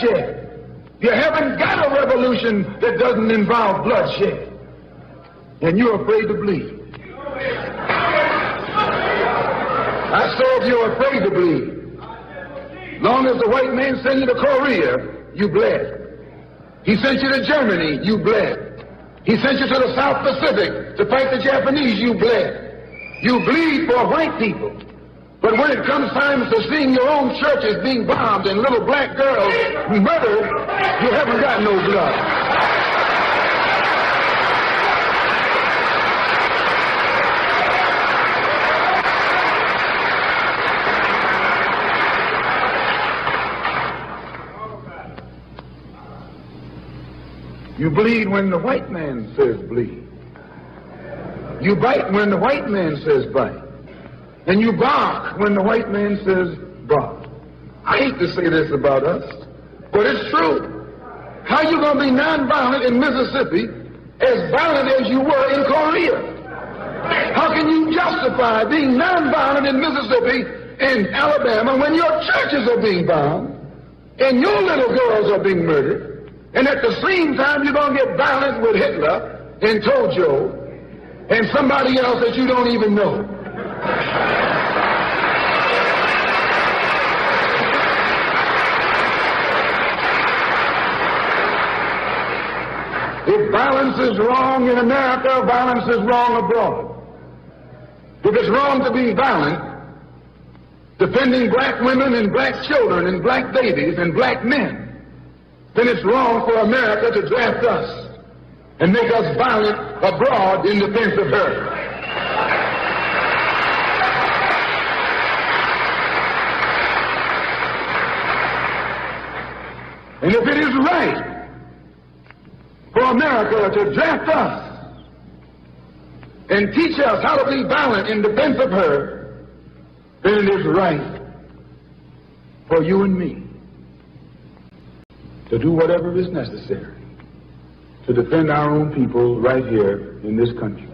bloodshed. You haven't got a revolution that doesn't involve bloodshed. And you're afraid to bleed. I saw if you're afraid to bleed. Long as the white man sent you to Korea, you bled. He sent you to Germany, you bled. He sent you to the South Pacific to fight the Japanese, you bled. You bleed for white people. But when it comes time to seeing your own churches being bombed and little black girls murdered, you haven't got no blood. You bleed when the white man says bleed. You bite when the white man says bite. And you bark when the white man says bark. I hate to say this about us, but it's true. How you going to be nonviolent in Mississippi as violent as you were in Korea? How can you justify being nonviolent in Mississippi and Alabama when your churches are being bombed and your little girls are being murdered, and at the same time you're going to get violent with Hitler and Tojo and somebody else that you don't even know? If violence is wrong in America, violence is wrong abroad. If it's wrong to be violent, defending black women and black children and black babies and black men, then it's wrong for America to draft us and make us violent abroad in defense of her. And if it is right for America to draft us and teach us how to be violent in defense of her, then it is right for you and me to do whatever is necessary to defend our own people right here in this country.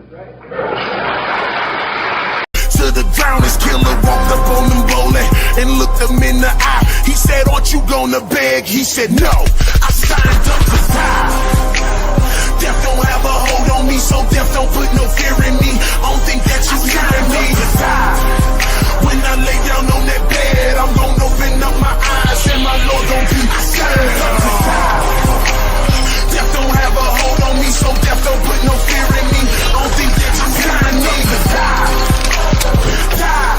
To the drownest killer walked up on them bowling and looked him in the eye. He said, "Aren't you gonna beg?" He said, "No, I signed up to die." Death don't have a hold on me, so death don't put no fear in me. I don't think that you hearing me. When I lay down on that bed, I'm gonna open up my eyes and my Lord gon' be signed up to die. Death don't have a hold on me, so death don't put no fear in me. I don't think that you hearing me. I signed up to die.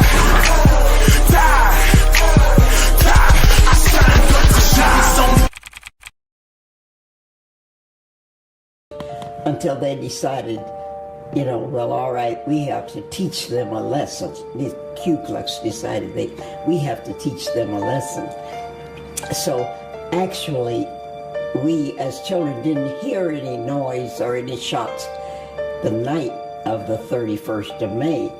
Until they decided, well, all right, we have to teach them a lesson. The Ku Klux decided we have to teach them a lesson. So actually, we as children didn't hear any noise or any shots the night of the 31st of May.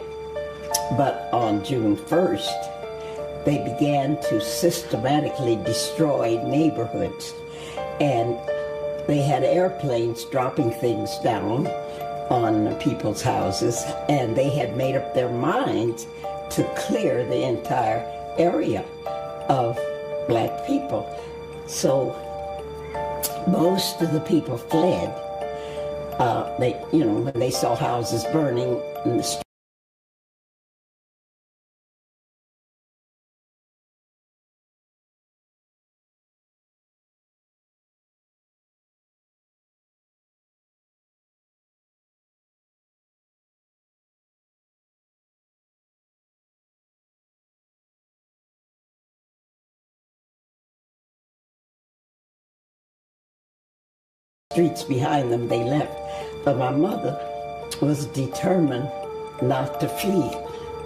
But on June 1st, they began to systematically destroy neighborhoods. And they had airplanes dropping things down on people's houses, and they had made up their minds to clear the entire area of black people. So most of the people fled. When they saw houses burning in the street. Streets behind them, they left. But my mother was determined not to flee,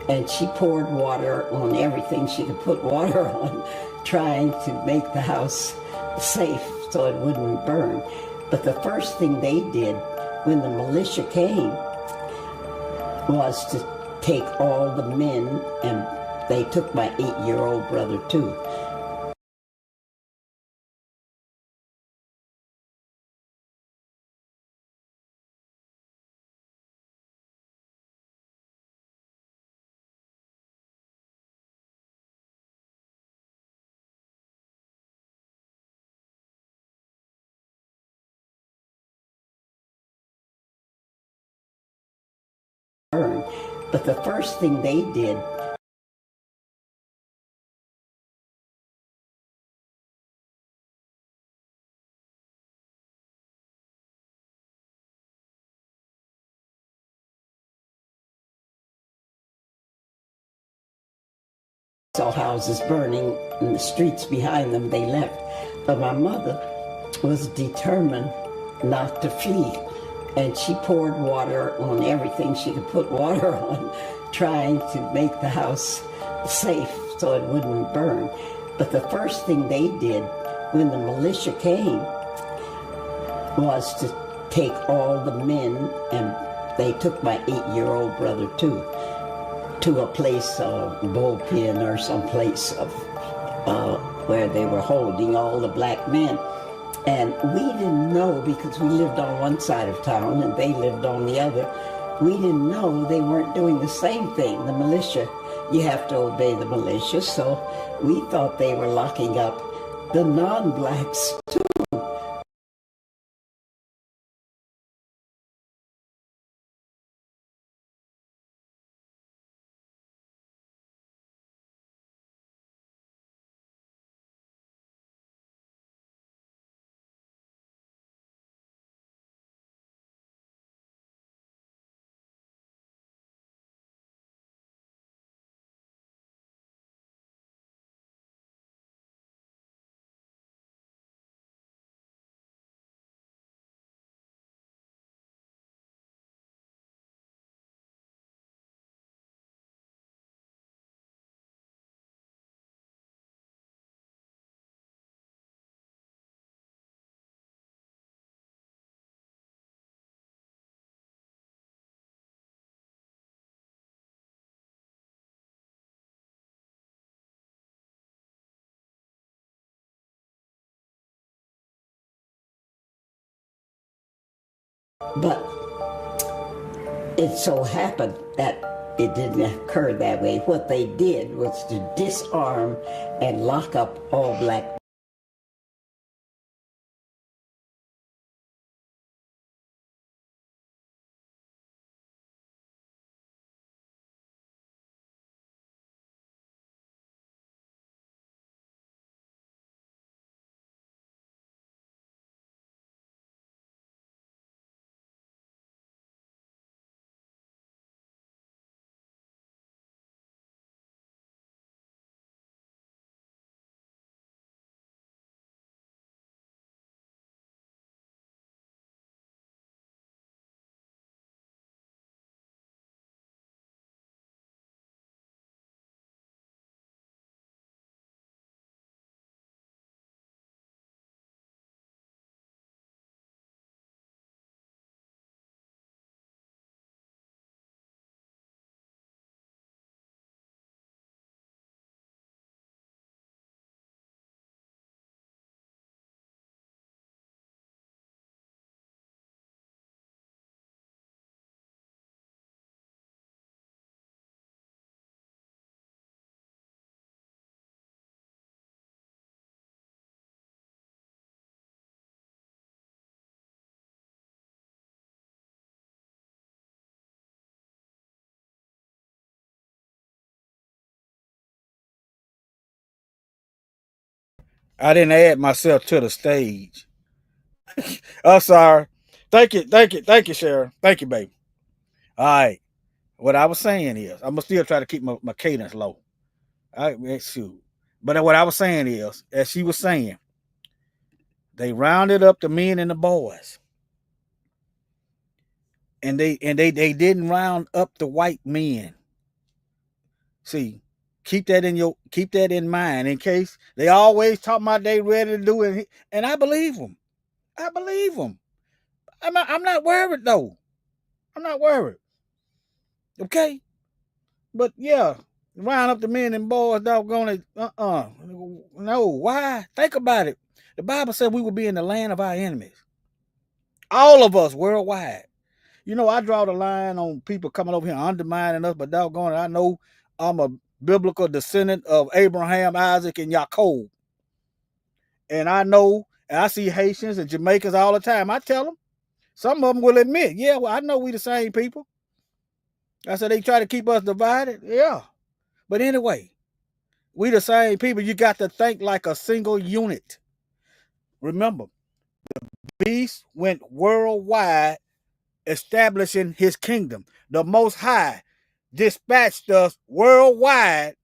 and she poured water on everything she could put water on, trying to make the house safe so it wouldn't burn. But the first thing they did when the militia came was to take all the men, and they took my 8-year-old brother too. burn. But the first thing they did saw houses burning and the streets behind them, they left. But my mother was determined not to flee. And she poured water on everything she could put water on, trying to make the house safe so it wouldn't burn. But the first thing they did when the militia came was to take all the men, and they took my 8-year-old brother too, to a place, bullpen or some place where they were holding all the black men. And we didn't know, because we lived on one side of town and they lived on the other, we didn't know they weren't doing the same thing. The militia, you have to obey the militia, so we thought they were locking up the non-blacks too. But it so happened that it didn't occur that way. What they did was to disarm and lock up all black. I didn't add myself to the stage. I'm sorry. Thank you, Sharon. Thank you, baby. All right. What I was saying is, I'm gonna still try to keep my cadence low. All right, shoot. But what I was saying is, as she was saying, they rounded up the men and the boys, and they didn't round up the white men. See, keep that in mind, in case they always talk about they ready to do it, and I believe them. I believe them. I'm not worried though. I'm not worried. Okay, but yeah, round up the men and boys, doggone it. No, why? Think about it. The Bible said we will be in the land of our enemies. All of us worldwide. You know, I draw the line on people coming over here undermining us, but doggone it, I know I'm a biblical descendant of Abraham, Isaac, and Jacob. And I know, and I see Haitians and Jamaicans all the time. I tell them, some of them will admit, yeah, well, I know we the same people. I said they try to keep us divided. Yeah. But anyway, we the same people. You got to think like a single unit. Remember, beast went worldwide establishing his kingdom. The Most High dispatched us worldwide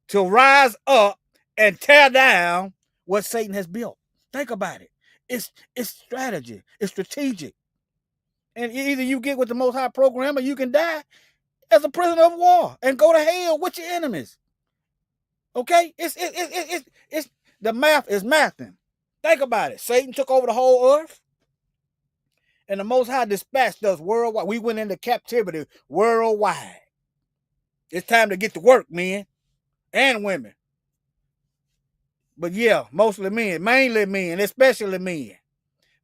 to rise up and tear down what Satan has built. Think about it. It's strategy. It's strategic. And either you get with the Most High program or you can die as a prisoner of war and go to hell with your enemies. Okay? It's the math is mathing. Think about it. Satan took over the whole earth. And the Most High dispatched us worldwide. We went into captivity worldwide. It's time to get to work, men and women. But yeah, mostly men, mainly men, especially men.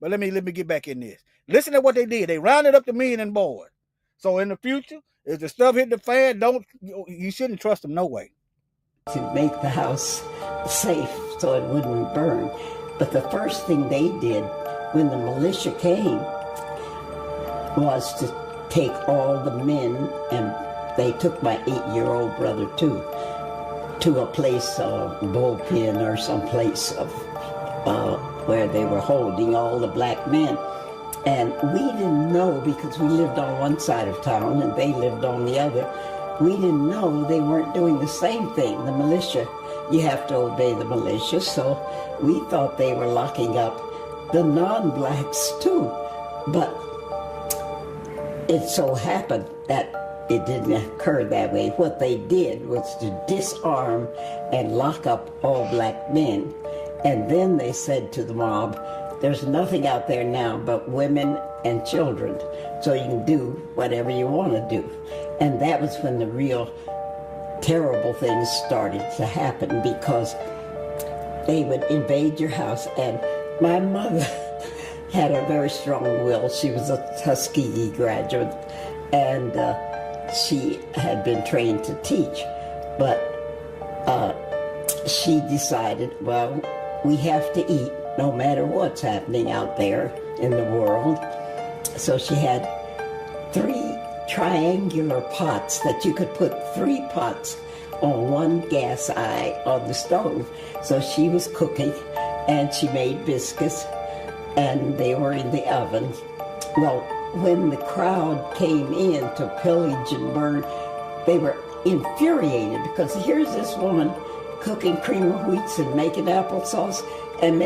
But let me get back in this. Listen to what they did. They rounded up the men and boys. So in the future, if the stuff hit the fan, you shouldn't trust them no way. To make the house safe so it wouldn't burn. But the first thing they did when the militia came was to take all the men, and they took my 8-year-old brother too, to a place, bullpen or someplace where they were holding all the black men. And we didn't know, because we lived on one side of town and they lived on the other, we didn't know they weren't doing the same thing. The militia, you have to obey the militia, so we thought they were locking up the non-blacks too. But it so happened that it didn't occur that way. What they did was to disarm and lock up all black men. And then they said to the mob, there's nothing out there now but women and children, so you can do whatever you want to do. And that was when the real terrible things started to happen, because they would invade your house. And my mother had a very strong will. She was a Tuskegee graduate, and she had been trained to teach. But she decided, well, we have to eat no matter what's happening out there in the world. So she had 3 triangular pots that you could put 3 pots on one gas eye on the stove. So she was cooking, and she made biscuits, and they were in the oven. Well, when the crowd came in to pillage and burn, they were infuriated, because here's this woman cooking cream of wheats and making applesauce and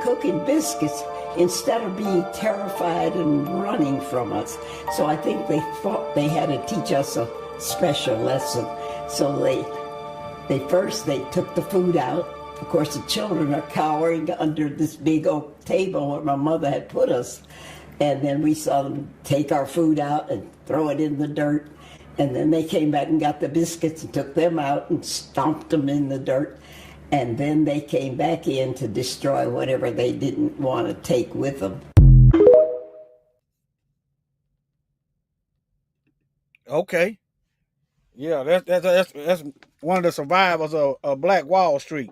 cooking biscuits, instead of being terrified and running from us. So I think they thought they had to teach us a special lesson. So they took the food out. Of course, the children are cowering under this big oak table where my mother had put us. And then we saw them take our food out and throw it in the dirt. And then they came back and got the biscuits and took them out and stomped them in the dirt. And then they came back in to destroy whatever they didn't want to take with them. Okay. Yeah, that's one of the survivors of Black Wall Street.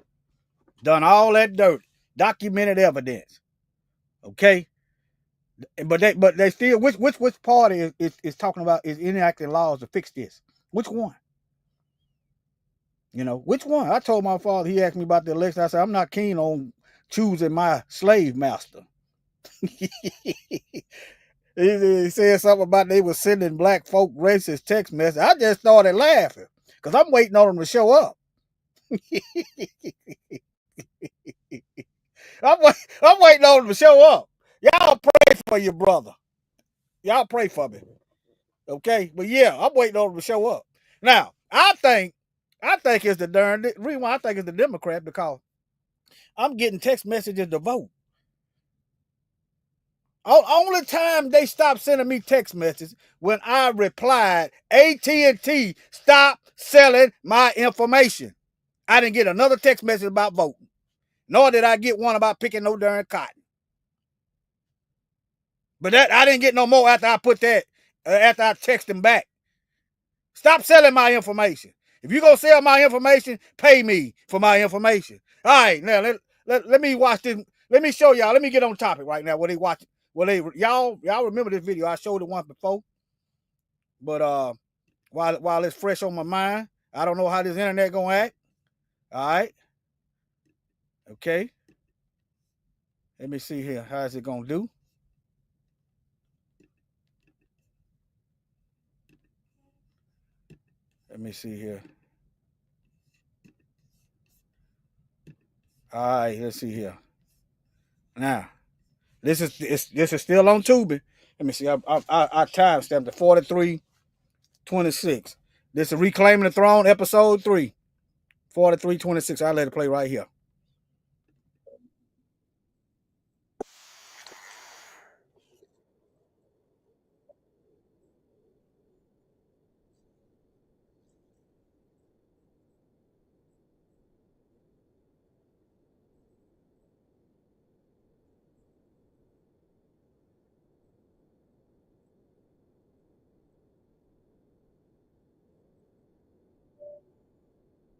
Done all that dirt, documented evidence. Okay. But they still, which party is talking about is enacting laws to fix this? Which one? You know, which one? I told my father, he asked me about the election. I said, I'm not keen on choosing my slave master. He said something about they were sending black folk racist text messages. I just started laughing because I'm waiting on them to show up. I'm waiting on them to show up. Y'all pray for your brother. Y'all pray for me. Okay? But yeah, I'm waiting on them to show up. Now, I think it's the reason why I think it's the Democrat, because I'm getting text messages to vote. Only time they stopped sending me text messages when I replied, AT&T, stop selling my information. I didn't get another text message about voting. Nor did I get one about picking no darn cotton. But that I didn't get no more after I put that, after I text them back. Stop selling my information. If you're going to sell my information, pay me for my information. All right, now let me watch this. Let me show y'all. Let me get on topic right now. What they watching? Well, y'all remember this video? I showed it once before, but while it's fresh on my mind. I don't know how this internet gonna act. All right. Okay. Let me see here. How is it gonna do? Let me see here. All right, let's see here. Now, this is still on Tubi. Let me see. I timestamped it 43:26. This is Reclaiming the Throne, episode 3. 43:26. I'll let it play right here.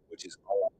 Which is all.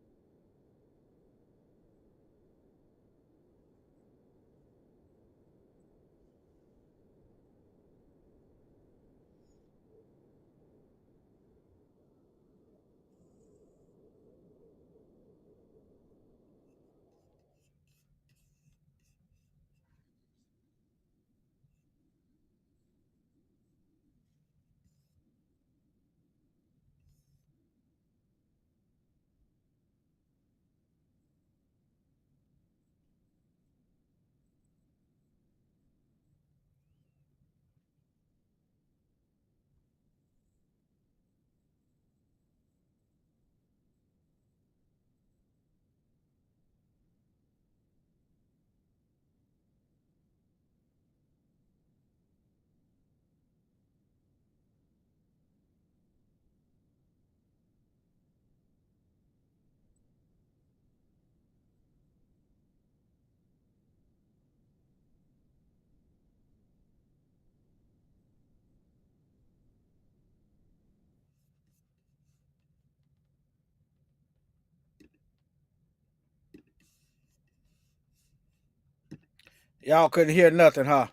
Y'all couldn't hear nothing, huh?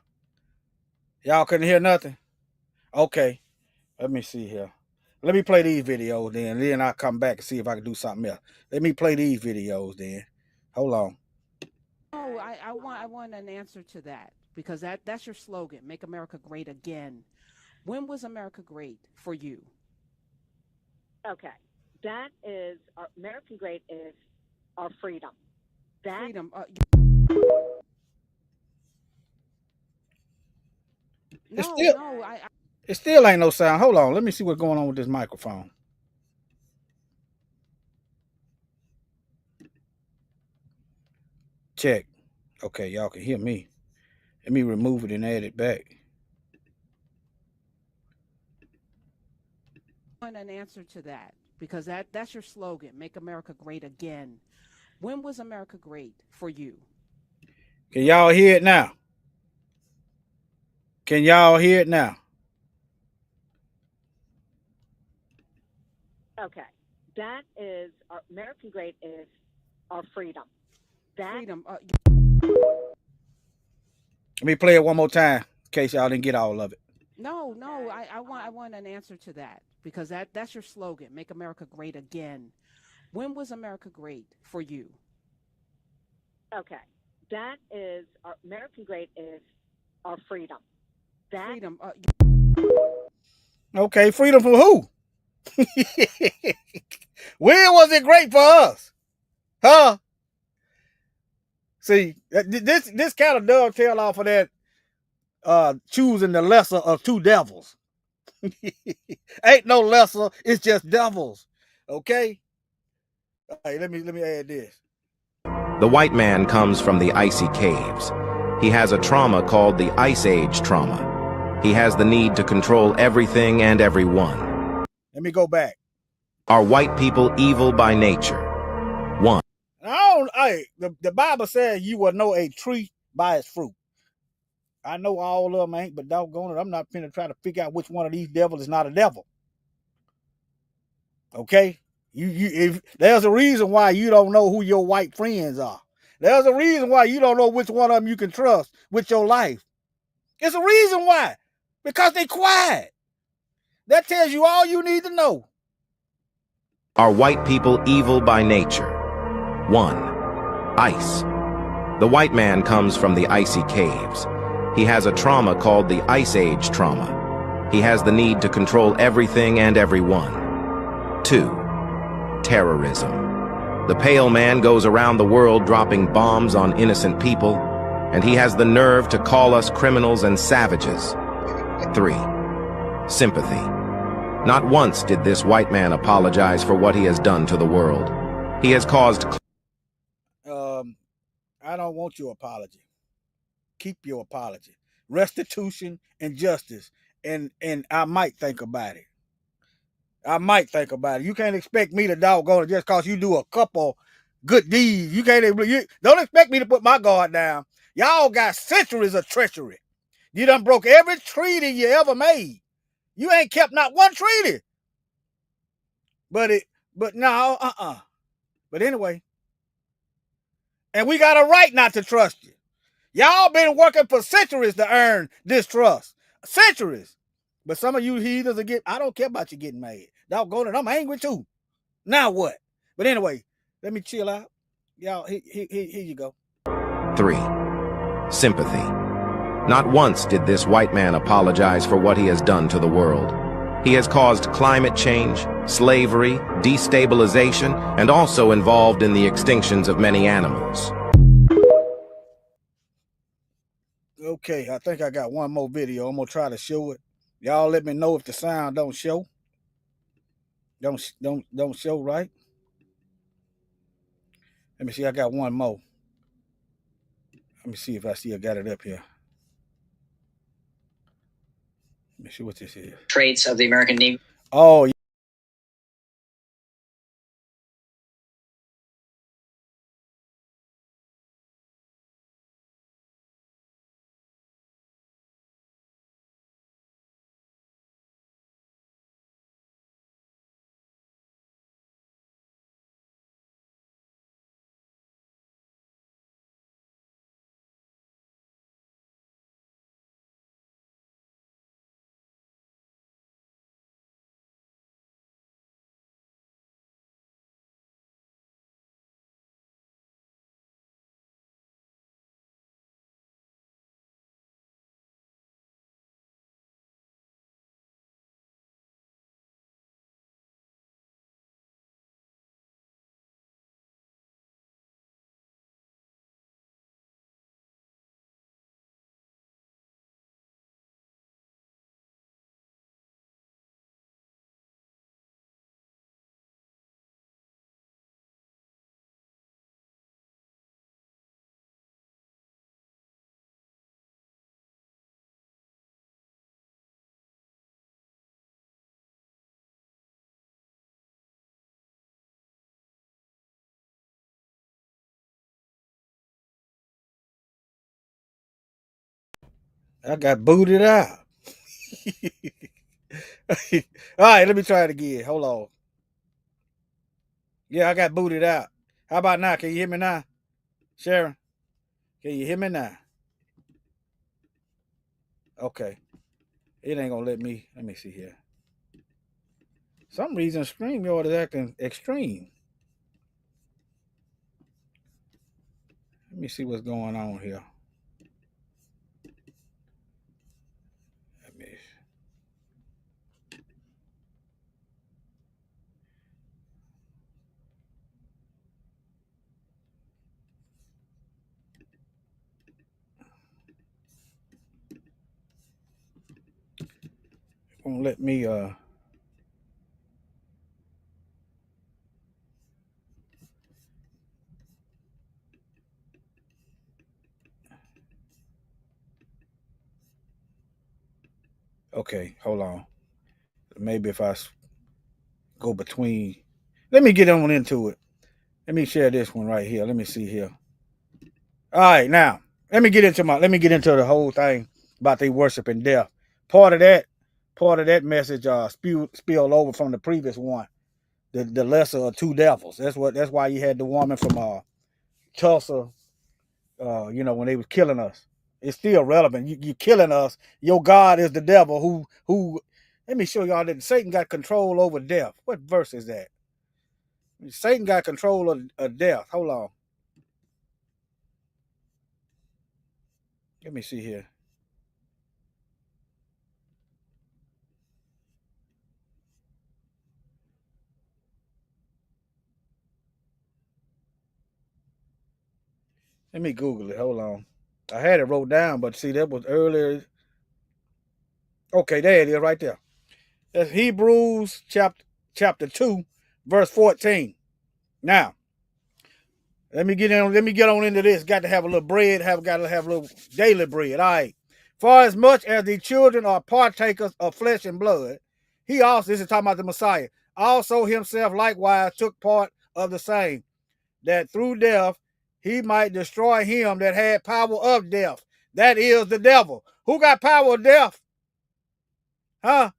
Y'all couldn't hear nothing? Okay. Let me see here. Let me play these videos then I'll come back and see if I can do something else. Let me play these videos then. Hold on. Oh, I want an answer to that, because that's your slogan, make America great again. When was America great for you? Okay. That is, American great is our freedom. Freedom. It still ain't no sound. Hold on. Let me see what's going on with this microphone. Check. Okay, y'all can hear me. Let me remove it and add it back. I want an answer to that, because that's your slogan, make America great again. When was America great for you? Can y'all hear it now? Can y'all hear it now? Okay. That is, American great is our freedom. Freedom. Let me play it one more time in case y'all didn't get all of it. No, I want an answer to that, because that's your slogan, make America great again. When was America great for you? Okay. That is, American great is our freedom. Freedom. Okay, freedom from who? When was it great for us? Huh? See, this kind of dovetail off of that choosing the lesser of two devils. Ain't no lesser, it's just devils. Okay? All right, let me add this. The white man comes from the icy caves. He has a trauma called the Ice Age trauma. He has the need to control everything and everyone. Let me go back. Are white people evil by nature? One. The Bible says you will know a tree by its fruit. I know all of them ain't, but doggone it, I'm not finna try to figure out which one of these devils is not a devil. Okay? If there's a reason why you don't know who your white friends are. There's a reason why you don't know which one of them you can trust with your life. It's a reason why. Because they quiet. That tells you all you need to know. Are white people evil by nature? 1. Ice. The white man comes from the icy caves. He has a trauma called the Ice Age trauma. He has the need to control everything and everyone. 2. Terrorism. The pale man goes around the world dropping bombs on innocent people, and he has the nerve to call us criminals and savages. 3. Sympathy. Not once did this white man apologize for what he has done to the world. He has caused... I don't want your apology. Keep your apology. Restitution and justice. And I might think about it. I might think about it. You can't expect me to doggone it just because you do a couple good deeds. You don't expect me to put my guard down. Y'all got centuries of treachery. You done broke every treaty you ever made. You ain't kept not one treaty. But anyway. And we got a right not to trust you. Y'all been working for centuries to earn this trust. Centuries. But some of you heathens will I don't care about you getting mad. Doggone it, I'm angry too. Now what? But anyway, let me chill out. Y'all, here you go. 3. Sympathy. Not once did this white man apologize for what he has done to the world. He has caused climate change, slavery, destabilization, and also involved in the extinctions of many animals. Okay, I think I got one more video. I'm gonna try to show it. Y'all let me know if the sound don't show. Don't show, right? Let me see, I got one more. Let me see if I got it up here. Let me see what this is. Traits of the American Negro. Oh, yeah. I got booted out. All right, let me try it again. Hold on. Yeah, I got booted out. How about now? Can you hear me now? Sharon, can you hear me now? Okay. It ain't gonna let me see here. Some reason StreamYard is acting extreme. Let me see what's going on here. Let me. It won't let me Okay, hold on. Maybe if I go between, let me get on into it. Let me share this one right here. Let me see here. All right, now let me get into the whole thing about they worshiping death. Part of that message spilled over from the previous one, the lesser of two devils. That's why you had the woman from Tulsa, when they was killing us. It's still relevant. You killing us. Your God is the devil who Let me show y'all that Satan got control over death. What verse is that? Satan got control of death. Hold on. Let me see here. Let me Google it. Hold on. I had it wrote down, but see, that was earlier. Okay, there it is right there. That's Hebrews chapter 2, verse 14. Now, let me get on into this. Got to have a little bread, got to have a little daily bread. All right. For as much as the children are partakers of flesh and blood, he also, this is talking about the Messiah, also himself likewise took part of the same, that through death he might destroy him that had power of death. That is the devil. Who got power of death? Huh?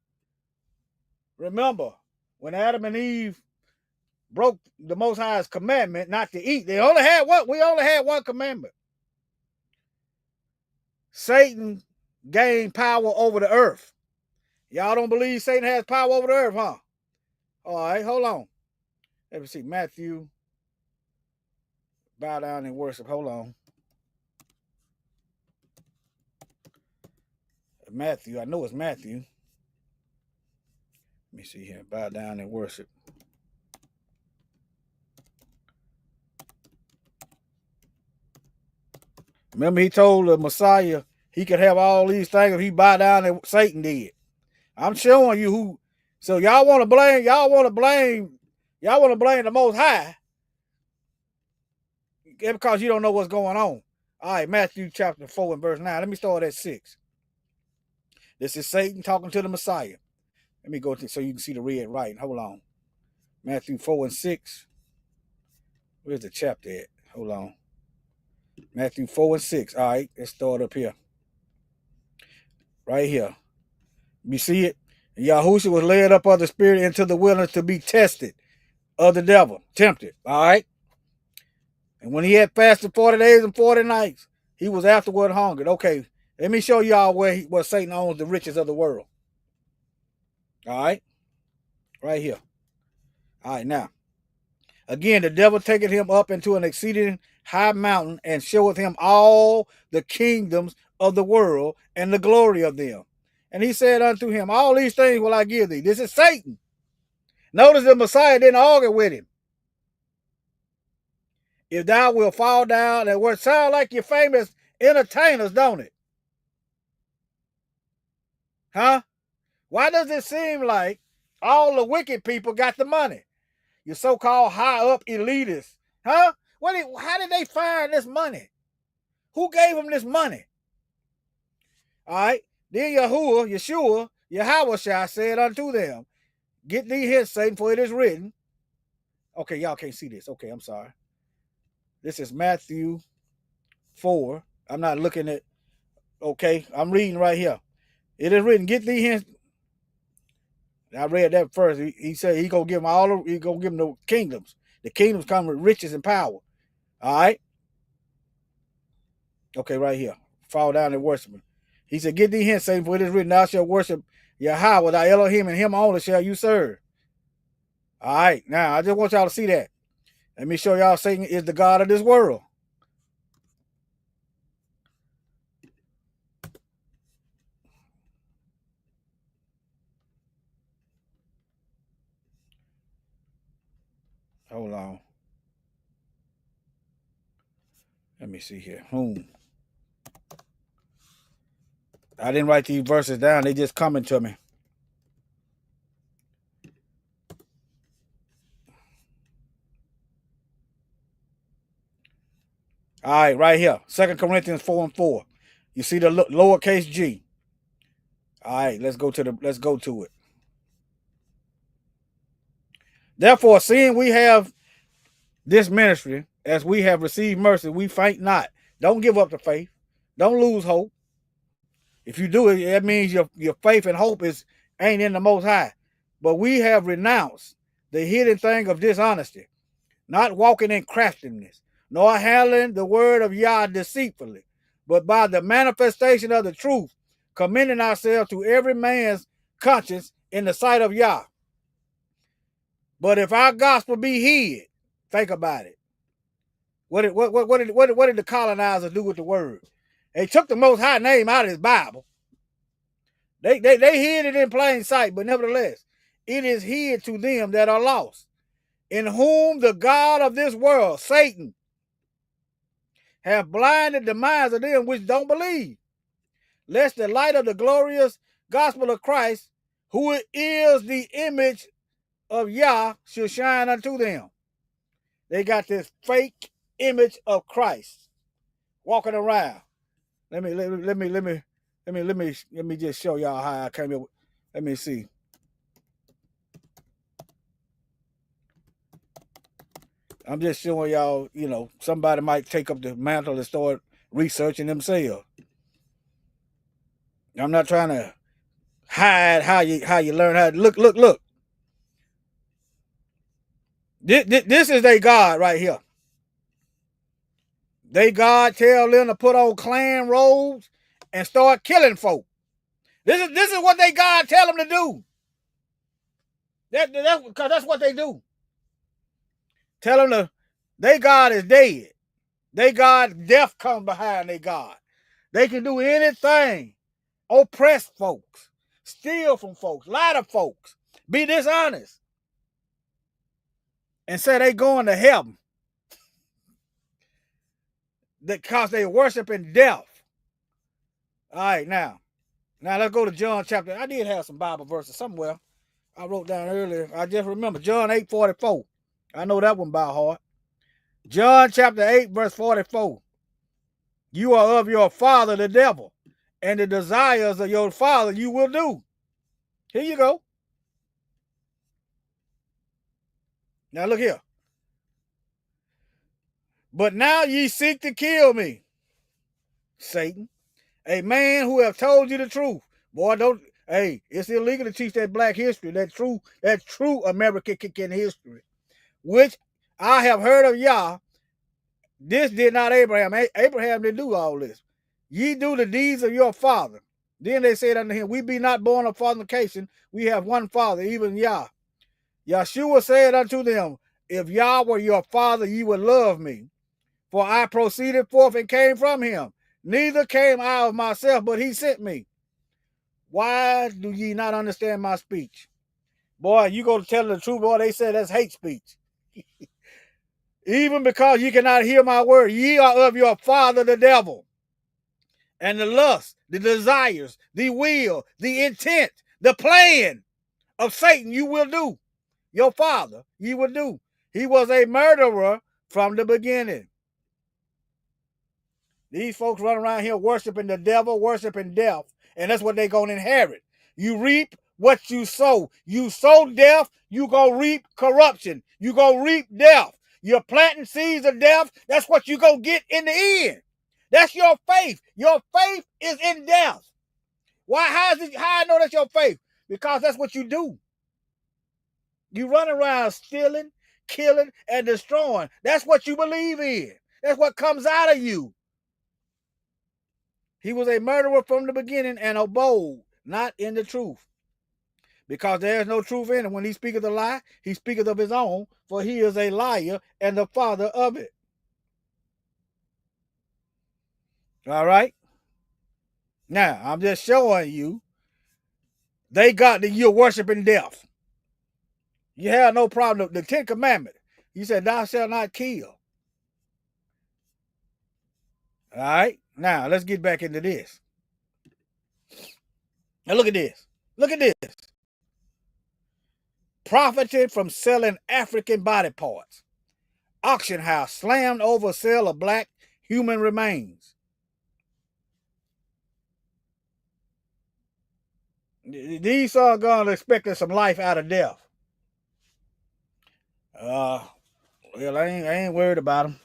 Remember, when Adam and Eve broke the Most High's commandment not to eat, they only had what? We only had one commandment. Satan gained power over the earth. Y'all don't believe Satan has power over the earth, huh? All right, hold on. Let me see. Matthew. Bow down and worship. Hold on. Matthew. I know it's Matthew. Let me see here. Bow down and worship. Remember, he told the Messiah he could have all these things if he bow down and Satan did. I'm showing you who. So y'all want to blame the Most High because you don't know what's going on. All right, Matthew chapter 4 and verse 9. Let me start at 6. This is Satan talking to the Messiah. Let me go to so you can see the red writing. Hold on. Matthew 4 and 6. Where's the chapter at? Hold on. Matthew 4 and 6. All right, let's start up here. Right here. You see it? And Yahushua was led up of the Spirit into the wilderness to be tested of the devil, tempted. All right. And when he had fasted 40 days and 40 nights, he was afterward hungered. Okay, let me show y'all where Satan owns the riches of the world. All right. Right here. All right, now. Again, the devil taketh him up into an exceeding high mountain and showeth him all the kingdoms of the world and the glory of them. And he said unto him, all these things will I give thee. This is Satan. Notice the Messiah didn't argue with him. If thou wilt fall down, and what sound like your famous entertainers, don't it? Huh? Why does it seem like all the wicked people got the money? Your so-called high-up elitists. Huh? How did they find this money? Who gave them this money? All right. Then Yeshua, said unto them, get thee hence, Satan, for it is written. Okay, y'all can't see this. Okay, I'm sorry. This is Matthew 4. I'm not looking at, okay, I'm reading right here. It is written, get thee hence. I read that first. He said he gonna give them the kingdoms. The kingdoms come with riches and power. All right. Okay, right here. Fall down and worship him. He said, get thee hence, Satan, for it is written, thou shalt worship Yahweh, thy Elohim, and him only shall you serve. All right. Now, I just want y'all to see that. Let me show y'all Satan is the God of this world. Hold on. Let me see here. I didn't write these verses down. They just coming to me. All right, right here. 2 Corinthians 4 and 4. You see the lowercase g. All right, let's go to it. Therefore, seeing we have this ministry, as we have received mercy, we faint not. Don't give up the faith. Don't lose hope. If you do it, that means your faith and hope ain't in the Most High. But we have renounced the hidden thing of dishonesty, not walking in craftiness, nor handling the word of Yah deceitfully, but by the manifestation of the truth, commending ourselves to every man's conscience in the sight of Yah. But if our gospel be hid, think about it. What did the colonizers do with the word? They took the Most High name out of his Bible. They hid it in plain sight, but nevertheless, it is hid to them that are lost, in whom the God of this world, Satan, have blinded the minds of them which don't believe, lest the light of the glorious gospel of Christ, who is the image of Yah, should shine unto them. They got this fake image of Christ walking around. Let me just show y'all how I came up. Let me see. I'm just showing y'all, you know, somebody might take up the mantle and start researching themselves. I'm not trying to hide how you learn how to look. This is their God right here. They God tell them to put on clan robes and start killing folk. This is what they God tell them to do. That's what they do. Tell them they God is dead. They God, death comes behind their God. They can do anything. Oppress folks, steal from folks, lie to folks, be dishonest, and say they going to heaven because they worshiping death. All right, now let's go to John chapter. I did have some Bible verses somewhere. I wrote down earlier. I just remember John 8:44. I know that one by heart. John chapter 8, verse 44. You are of your father, the devil, and the desires of your father you will do. Here you go. Now look here. But now ye seek to kill me, Satan, a man who have told you the truth. Boy, it's illegal to teach that black history, that true American history, which I have heard of Yah. This did not Abraham. Abraham didn't do all this. Ye do the deeds of your father. Then they said unto him, we be not born of fornication. We have one father, even Yah. Yeshua said unto them, if Yah were your father, ye would love me. For I proceeded forth and came from him. Neither came I of myself, but he sent me. Why do ye not understand my speech? Boy, you go to tell the truth, boy, they said that's hate speech. Even because you cannot hear my word, ye are of your father the devil. And the lust, the desires, the will, the intent, the plan of Satan you will do. Your father, you will do. He was a murderer from the beginning. These folks run around here worshiping the devil, worshiping death, and that's what they're going to inherit. You reap what you sow. You sow death, you go reap corruption. You go reap death. You're planting seeds of death, that's what you go get in the end. That's your faith. Your faith is in death. Why? How I know that's your faith? Because that's what you do. You run around stealing, killing, and destroying. That's what you believe in. That's what comes out of you. He was a murderer from the beginning and abode not in the truth. Because there is no truth in him. When he speaketh a lie, he speaketh of his own, for he is a liar and the father of it. All right? Now, I'm just showing you, they got that you're worshiping death. You have no problem. The 10th commandment, you said, thou shalt not kill. All right? Now, let's get back into this. Now, look at this. Look at this. Profited from selling African body parts. Auction house slammed over sale of black human remains. These are going to expect some life out of death. Well, I ain't worried about them.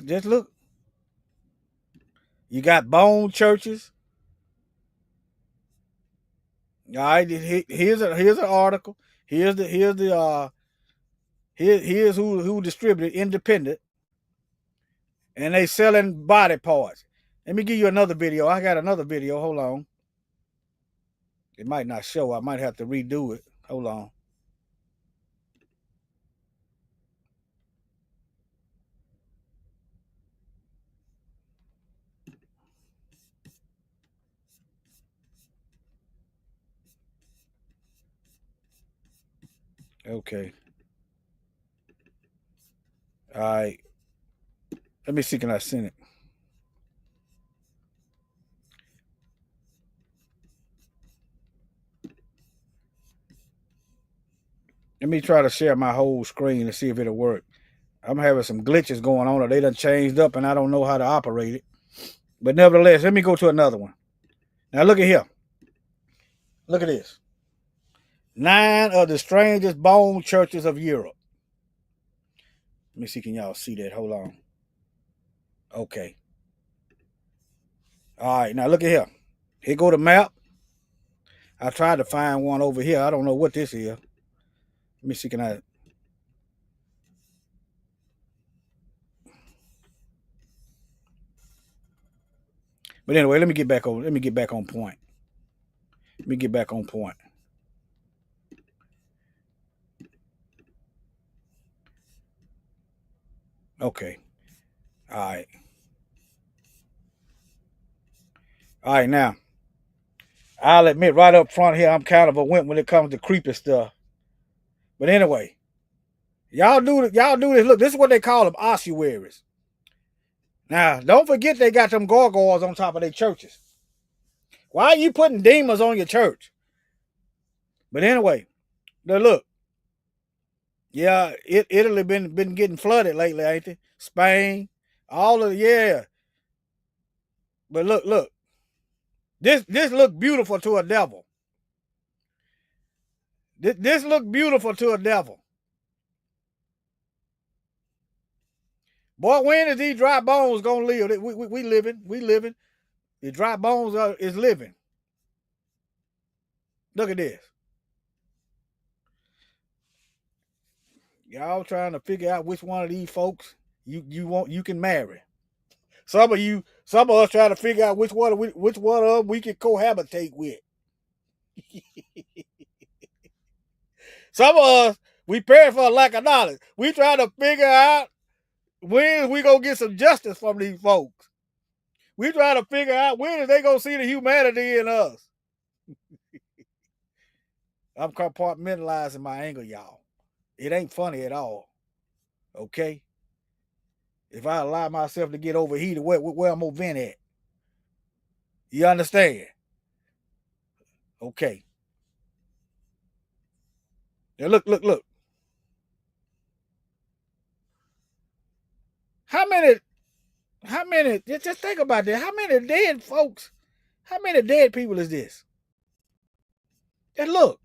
Just look. You got bone churches. All right, here's an article. Here's who distributed, independent, and they selling body parts. Let me give you another video. I got another video. Hold on. It might not show. I might have to redo it. Hold on. Okay. All right. Let me see. Can I send it? Let me try to share my whole screen and see if it'll work. I'm having some glitches going on, or they done changed up and I don't know how to operate it. But nevertheless, let me go to another one. Now look at here. Look at this. 9 of the strangest bone churches of Europe. Let me see, can y'all see that? Hold on. Okay. All right, now look at here. Here go the map. I tried to find one over here. I don't know what this is. Let me see, can I... But anyway, let me get back on point. Let me get back on point. Okay. All right. All right, now. I'll admit right up front here, I'm kind of a wimp when it comes to creepy stuff. But anyway, y'all do this. Look, this is what they call them, ossuaries. Now, don't forget they got them gargoyles on top of their churches. Why are you putting demons on your church? But anyway, now look. Yeah, Italy been getting flooded lately, ain't it? Spain, all of But look. This look beautiful to a devil. This look beautiful to a devil. Boy, when is these dry bones gonna live? We living. The dry bones is living. Look at this. Y'all trying to figure out which one of these folks you can marry. Some of us trying to figure out which one of them we can cohabitate with. Some of us, we pay for a lack of knowledge. We trying to figure out when we gonna get some justice from these folks. We trying to figure out when is they gonna see the humanity in us. I'm compartmentalizing my anger, y'all. It ain't funny at all. Okay? If I allow myself to get overheated, where I'm gonna vent at? You understand? Okay. Now look. How many, just think about that. How many dead folks, how many dead people is this? And look.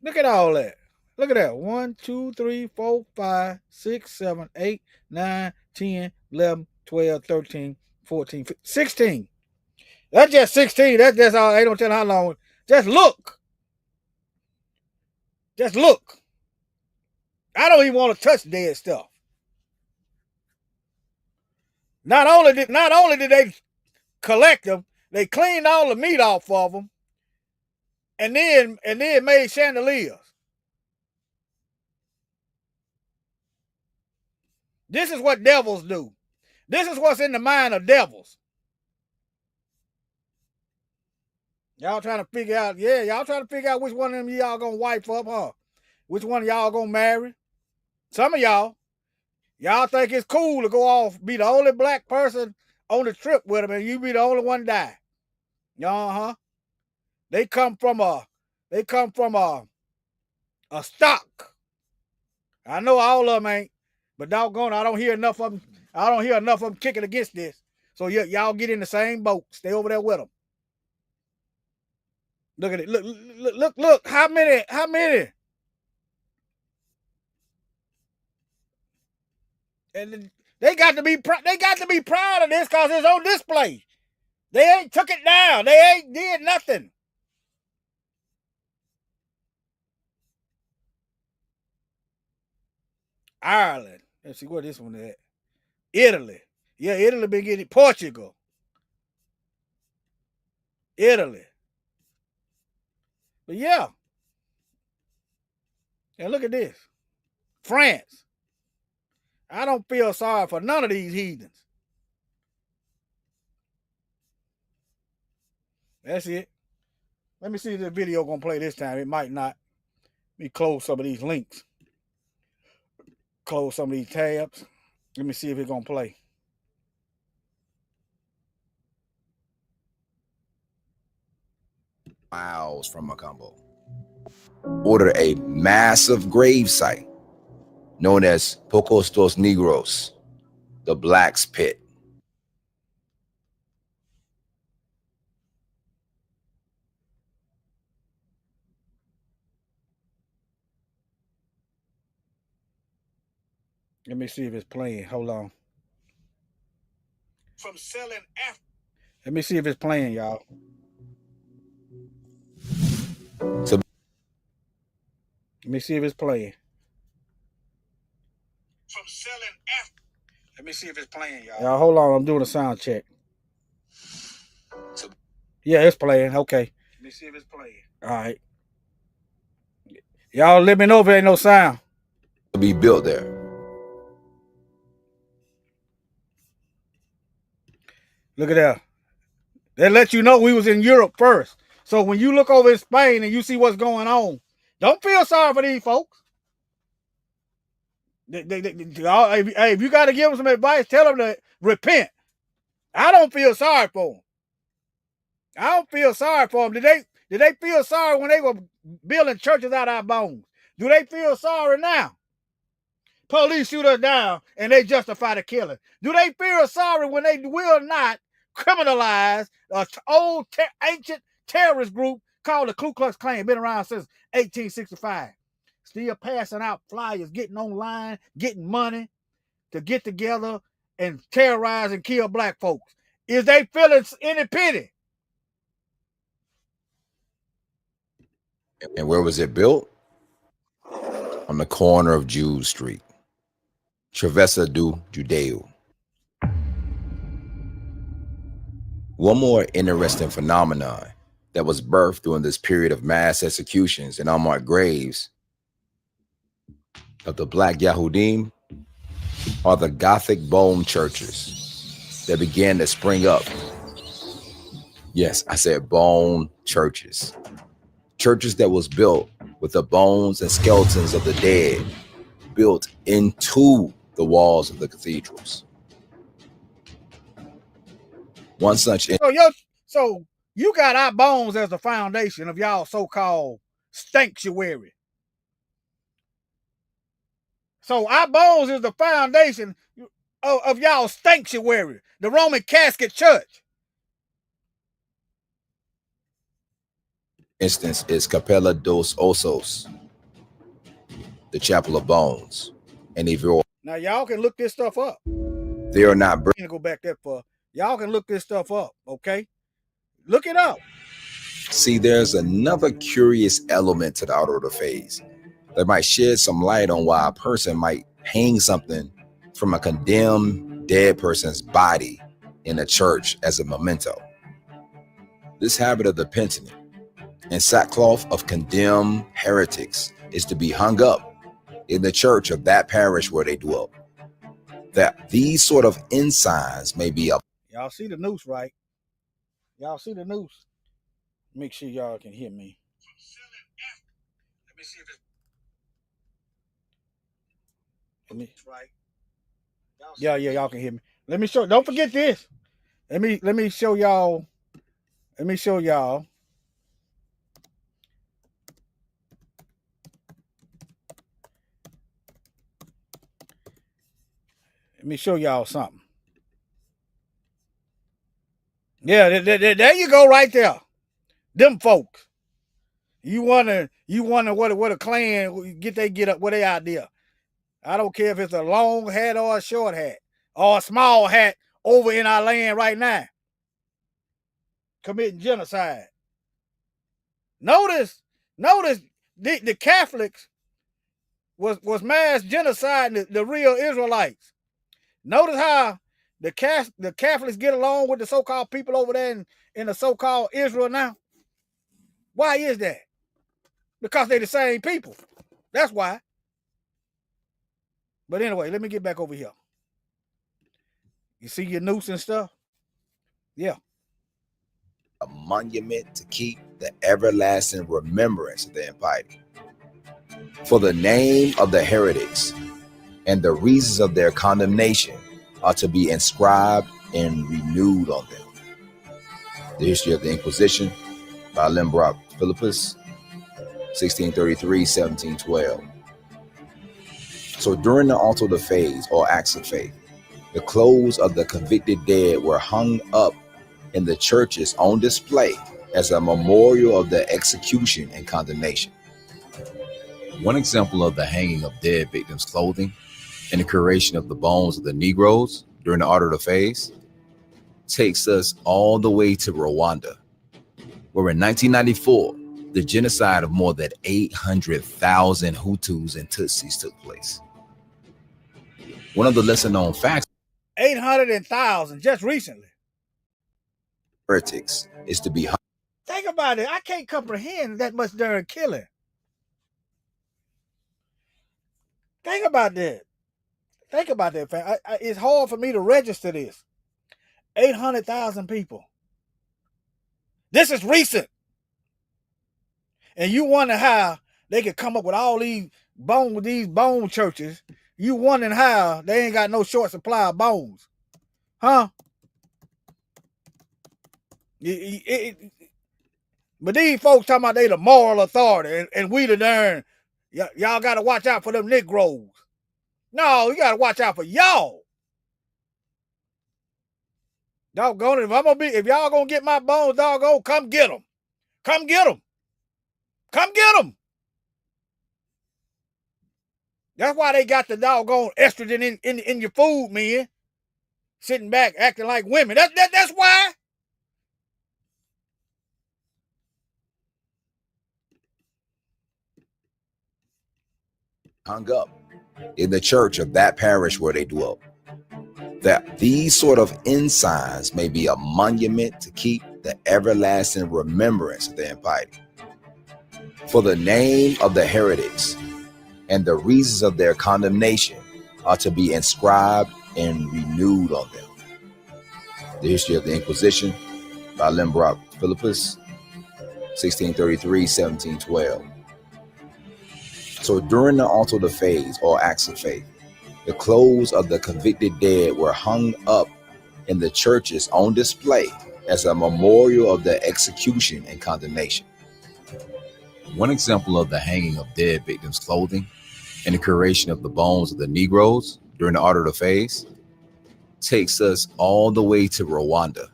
Look at all that. Look at that. 1, 2, 3, 4, 5, 6, 7, 8, 9, 10, 11, 12, 13, 14, 15, 16. That's just 16. That's just all. I don't tell how long. Just look. Just look. I don't even want to touch dead stuff. Not only did they collect them, they cleaned all the meat off of them, and then made chandeliers. This is what devils do. This is what's in the mind of devils. Y'all trying to figure out, y'all trying to figure out which one of them y'all gonna wipe up, huh? Which one of y'all gonna marry? Some of y'all think it's cool to go off, be the only black person on the trip with them, and you be the only one die. They come from a stock. I know all of them ain't, but doggone, I don't hear enough of them kicking against this. So y'all get in the same boat. Stay over there with them. Look at it. Look. How many? And they got to be proud of this because it's on display. They ain't took it down. They ain't did nothing. Ireland. Let's see where this one is at. Italy. Yeah, Italy been getting Portugal. Italy. But yeah. And look at this. France. I don't feel sorry for none of these heathens. That's it. Let me see if the video gonna play this time. It might not. Let me close some of these links. Close some of these tabs. Let me see if it's gonna play. Miles from Macombo, ordered a massive grave site known as Pocos dos Negros, the Black's Pit. Let me see if it's playing. Hold on. From selling after. Let me see if it's playing, y'all. Let me see if it's playing. From selling after. Let me see if it's playing, y'all. Y'all, hold on. I'm doing a sound check. Yeah, it's playing. Okay. Let me see if it's playing. All right. Y'all let me know if there ain't no sound. To be built there. Look at that. They let you know we was in Europe first. So when you look over in Spain and you see what's going on, don't feel sorry for these folks. If you got to give them some advice, tell them to repent. I don't feel sorry for them. I don't feel sorry for them. Did they feel sorry when they were building churches out of our bones? Do they feel sorry now? Police shoot us down and they justify the killing. Do they feel sorry when they will not criminalize an old ancient terrorist group called the Ku Klux Klan, been around since 1865? Still passing out flyers, getting online, getting money to get together and terrorize and kill black folks. Is they feeling any pity? And where was it built? On the corner of Jew Street. Travessa do Judeu. One more interesting phenomenon that was birthed during this period of mass executions and unmarked graves of the Black Yahudim are the Gothic bone churches that began to spring up. Yes, I said bone churches. Churches that was built with the bones and skeletons of the dead built into the walls of the cathedrals. One such. So you got our bones as the foundation of y'all so-called sanctuary. So our bones is the foundation of y'all sanctuary, the Roman Catholic Church. Instance is Capella dos Ossos, the Chapel of Bones. And if you're now, y'all can look this stuff up. They are not. Go back that far. Y'all can look this stuff up, okay? Look it up. See, there's another curious element to the Order of the Faith that might shed some light on why a person might hang something from a condemned dead person's body in a church as a memento. This habit of the penitent and sackcloth of condemned heretics is to be hung up in the church of that parish where they dwell. That these sort of ensigns may be up. Y'all see the noose, right? Y'all see the noose? Make sure y'all can hear me. Let me see if it's right. Yeah, y'all can hear me. Let me show. Don't forget this. Let me show y'all. Let me show y'all. Let me show y'all something. Yeah, there you go, right there. Them folks. You wonder what a Klan get up, what they idea. I don't care if it's a long hat or a short hat or a small hat over in our land right now, committing genocide. Notice the Catholics was mass genocide the real Israelites. Notice how the Catholics get along with the so-called people over there in the so-called Israel now? Why is that? Because they're the same people. That's why. But anyway, let me get back over here. You see your noose and stuff? Yeah. A monument to keep the everlasting remembrance of their impiety. For the name of the heretics and the reasons of their condemnation are to be inscribed and renewed on them. The History of the Inquisition by Lembrock Philippus, 1633-1712. So during the Auto da Fés, or Acts of Faith, the clothes of the convicted dead were hung up in the churches on display as a memorial of their execution and condemnation. One example of the hanging of dead victims' clothing and the curation of the bones of the Negroes during the Auto da Fés takes us all the way to Rwanda, where in 1994, the genocide of more than 800,000 Hutus and Tutsis took place. One of the lesser known facts 800,000 just recently. Heretics is to be. Think about it. I can't comprehend that much during killing. Think about that. Think about that, fam. It's hard for me to register this. 800,000 people. This is recent. And you wonder how they could come up with all these bone churches. You wondering how they ain't got no short supply of bones. Huh? But these folks talking about they the moral authority and we the darn, y'all got to watch out for them Negroes. No, you got to watch out for y'all. Doggone it, if y'all gonna get my bones, doggone, come get them. Come get them. Come get them. That's why they got the doggone estrogen in your food, man. Sitting back acting like women. That's why. Hung up in the church of that parish where they dwelt, that these sort of ensigns may be a monument to keep the everlasting remembrance of their impiety. For the name of the heretics and the reasons of their condemnation are to be inscribed and renewed on them. The History of the Inquisition by Lembrock Philippus, 1633-1712. So during the Auto da Fés, or Acts of Faith, the clothes of the convicted dead were hung up in the churches on display as a memorial of their execution and condemnation. One example of the hanging of dead victims' clothing and the curation of the bones of the Negroes during the Auto da Fés takes us all the way to Rwanda,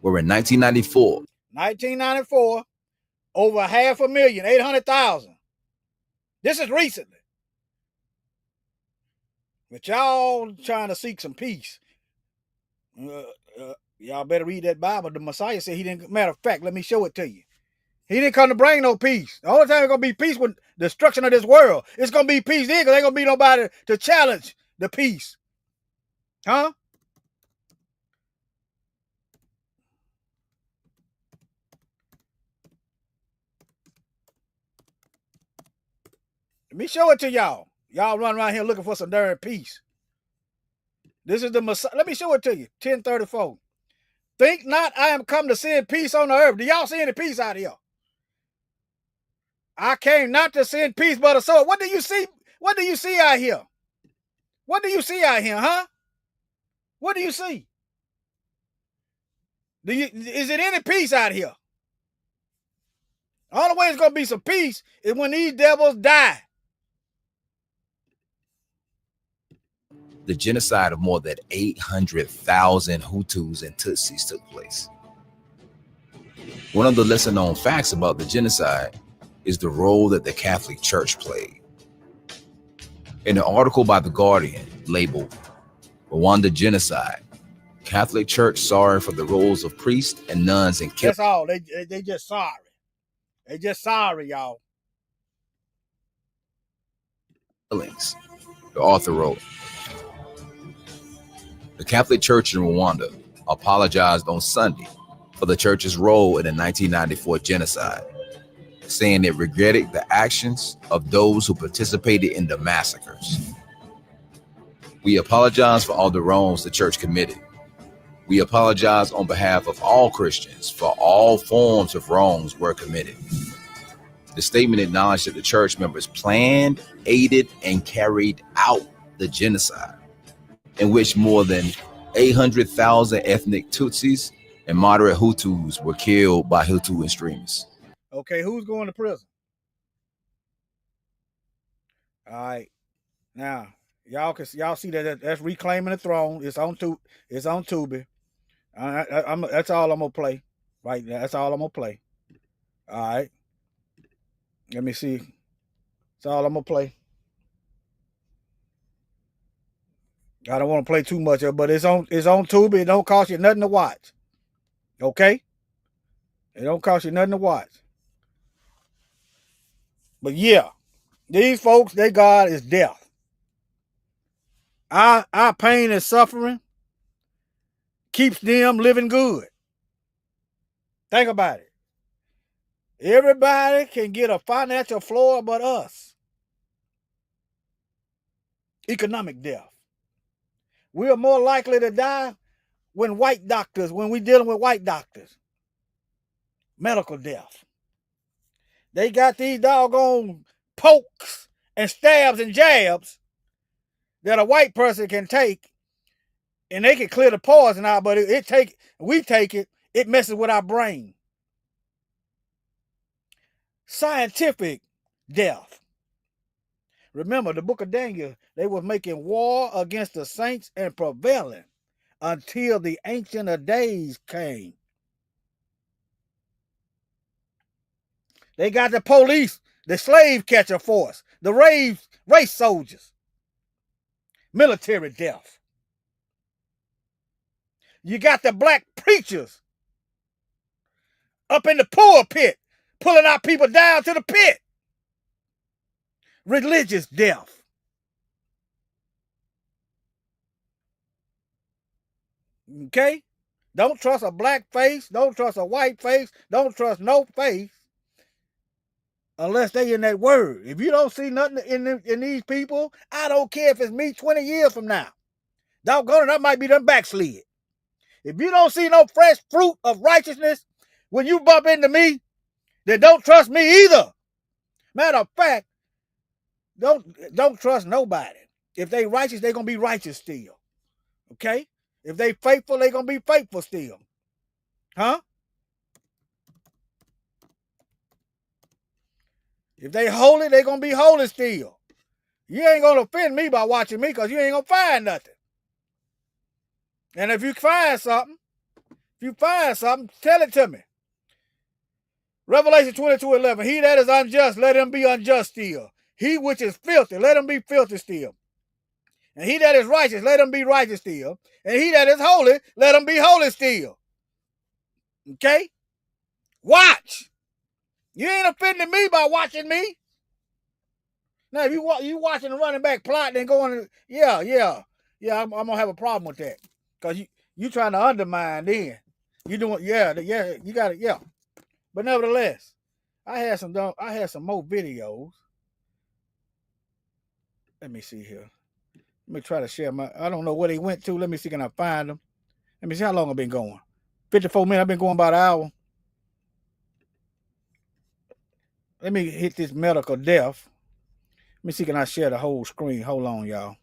where in 1994, over 500,000, 800,000. This is recently. But y'all trying to seek some peace. Y'all better read that Bible. The Messiah said he didn't. Matter of fact, let me show it to you. He didn't come to bring no peace. The only time it's going to be peace with destruction of this world. It's going to be peace then because there ain't going to be nobody to challenge the peace. Huh? Let me show it to y'all. Y'all run around here looking for some darn peace. This is the Messiah. Let me show it to you. 10:34. Think not I am come to send peace on the earth. Do y'all see any peace out here? I came not to send peace but a sword. What do you see? What do you see out here? What do you see out here, huh? What do you see? Is it any peace out here? The only way it's going to be some peace is when these devils die. The genocide of more than 800,000 Hutus and Tutsis took place. One of the lesser known facts about the genocide is the role that the Catholic Church played. In an article by The Guardian labeled Rwanda Genocide, Catholic Church sorry for the roles of priests and nuns in killing. That's all. They just sorry. They just sorry, y'all. The author wrote, The Catholic Church in Rwanda apologized on Sunday for the church's role in the 1994 genocide, saying it regretted the actions of those who participated in the massacres. We apologize for all the wrongs the church committed. We apologize on behalf of all Christians for all forms of wrongs were committed. The statement acknowledged that the church members planned, aided, and carried out the genocide, in which more than 800,000 ethnic Tutsis and moderate Hutus were killed by Hutu extremists. Okay, who's going to prison? All right, now y'all see that's Reclaiming the Throne. It's on Tubi. That's all I'm gonna play. Right, that's all I'm gonna play. All right, let me see. That's all I'm gonna play. I don't want to play too much of it, but it's on Tubi. It don't cost you nothing to watch. Okay? It don't cost you nothing to watch. But yeah, these folks, their God is death. Our pain and suffering keeps them living good. Think about it. Everybody can get a financial floor but us. Economic death. We are more likely to die when we're dealing with white doctors. Medical death. They got these doggone pokes and stabs and jabs that a white person can take, and they can clear the poison out, but we take it, it messes with our brain. Scientific death. Remember, the book of Daniel, they were making war against the saints and prevailing until the Ancient of Days came. They got the police, the slave catcher force, the race soldiers, military death. You got the black preachers up in the pulpit, pulling our people down to the pit. Religious death. Okay? Don't trust a black face. Don't trust a white face. Don't trust no face unless they in that word. If you don't see nothing in these people, I don't care if it's me 20 years from now. Doggone it, I might be done backslid. If you don't see no fresh fruit of righteousness when you bump into me, then don't trust me either. Matter of fact, don't trust nobody. If they righteous, they're going to be righteous still. Okay? If they faithful, they're going to be faithful still. Huh? If they holy, they're going to be holy still. You ain't going to offend me by watching me because you ain't going to find nothing. And if you find something, tell it to me. Revelation 22:11. He that is unjust, let him be unjust still. He which is filthy, let him be filthy still. And he that is righteous, let him be righteous still. And he that is holy, let him be holy still. Okay? Watch. You ain't offending me by watching me. Now, if you watching the running back plotting and going, yeah, I'm going to have a problem with that. Because you trying to undermine then. You doing, you got it, yeah. But nevertheless, I had some more videos. Let me see here. Let me try to share I don't know where they went to. Let me see, can I find them? Let me see how long I've been going. 54 minutes, I've been going about an hour. Let me hit this medical death. Let me see, can I share the whole screen? Hold on, y'all.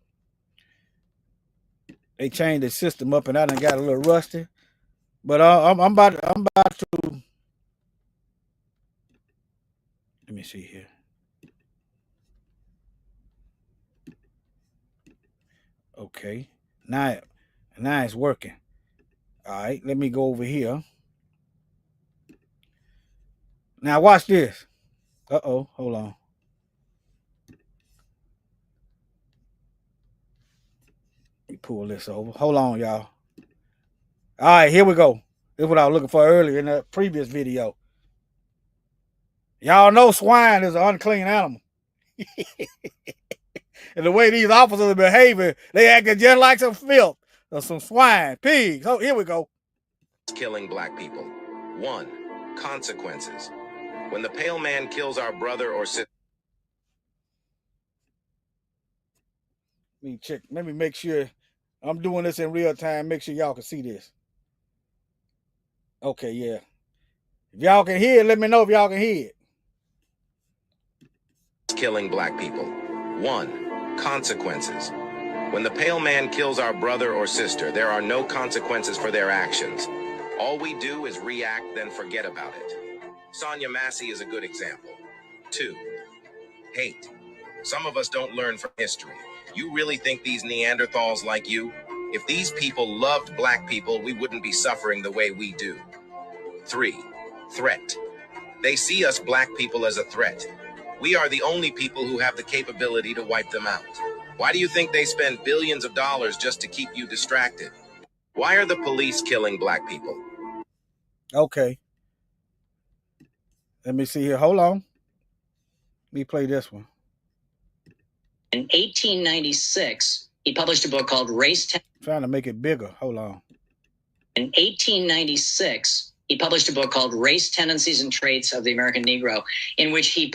They changed the system up and I done got a little rusty. But I'm about to. Let me see here. Okay. Now it's working. All right, let me go over here. Now watch this. Uh-oh, hold on. Let me pull this over. Hold on, y'all. All right, here we go. This is what I was looking for earlier in the previous video. Y'all know swine is an unclean animal. And the way these officers are behaving, they acting just like some filth. of some swine, pigs. Oh, here we go. Killing black people. 1. Consequences. When the pale man kills our brother or sister. Let me check. Let me make sure I'm doing this in real time. Make sure y'all can see this. Okay, yeah. If y'all can hear it, let me know if y'all can hear it. Killing black people. 1. Consequences. When the pale man kills our brother or sister, there are no consequences for their actions. All we do is react, then forget about it. Sonia Massey is a good example. 2. Hate. Some of us don't learn from history. You really think these Neanderthals like you? If these people loved black people, we wouldn't be suffering the way we do. 3. Threat. They see us black people as a threat. We are the only people who have the capability to wipe them out. Why do you think they spend billions of dollars just to keep you distracted? Why are the police killing black people? Okay. Let me see here. Hold on. Let me play this one. In 1896, he published a book called Race. Trying to make it bigger. Hold on. In 1896, he published a book called Race, Tendencies, and Traits of the American Negro, in which he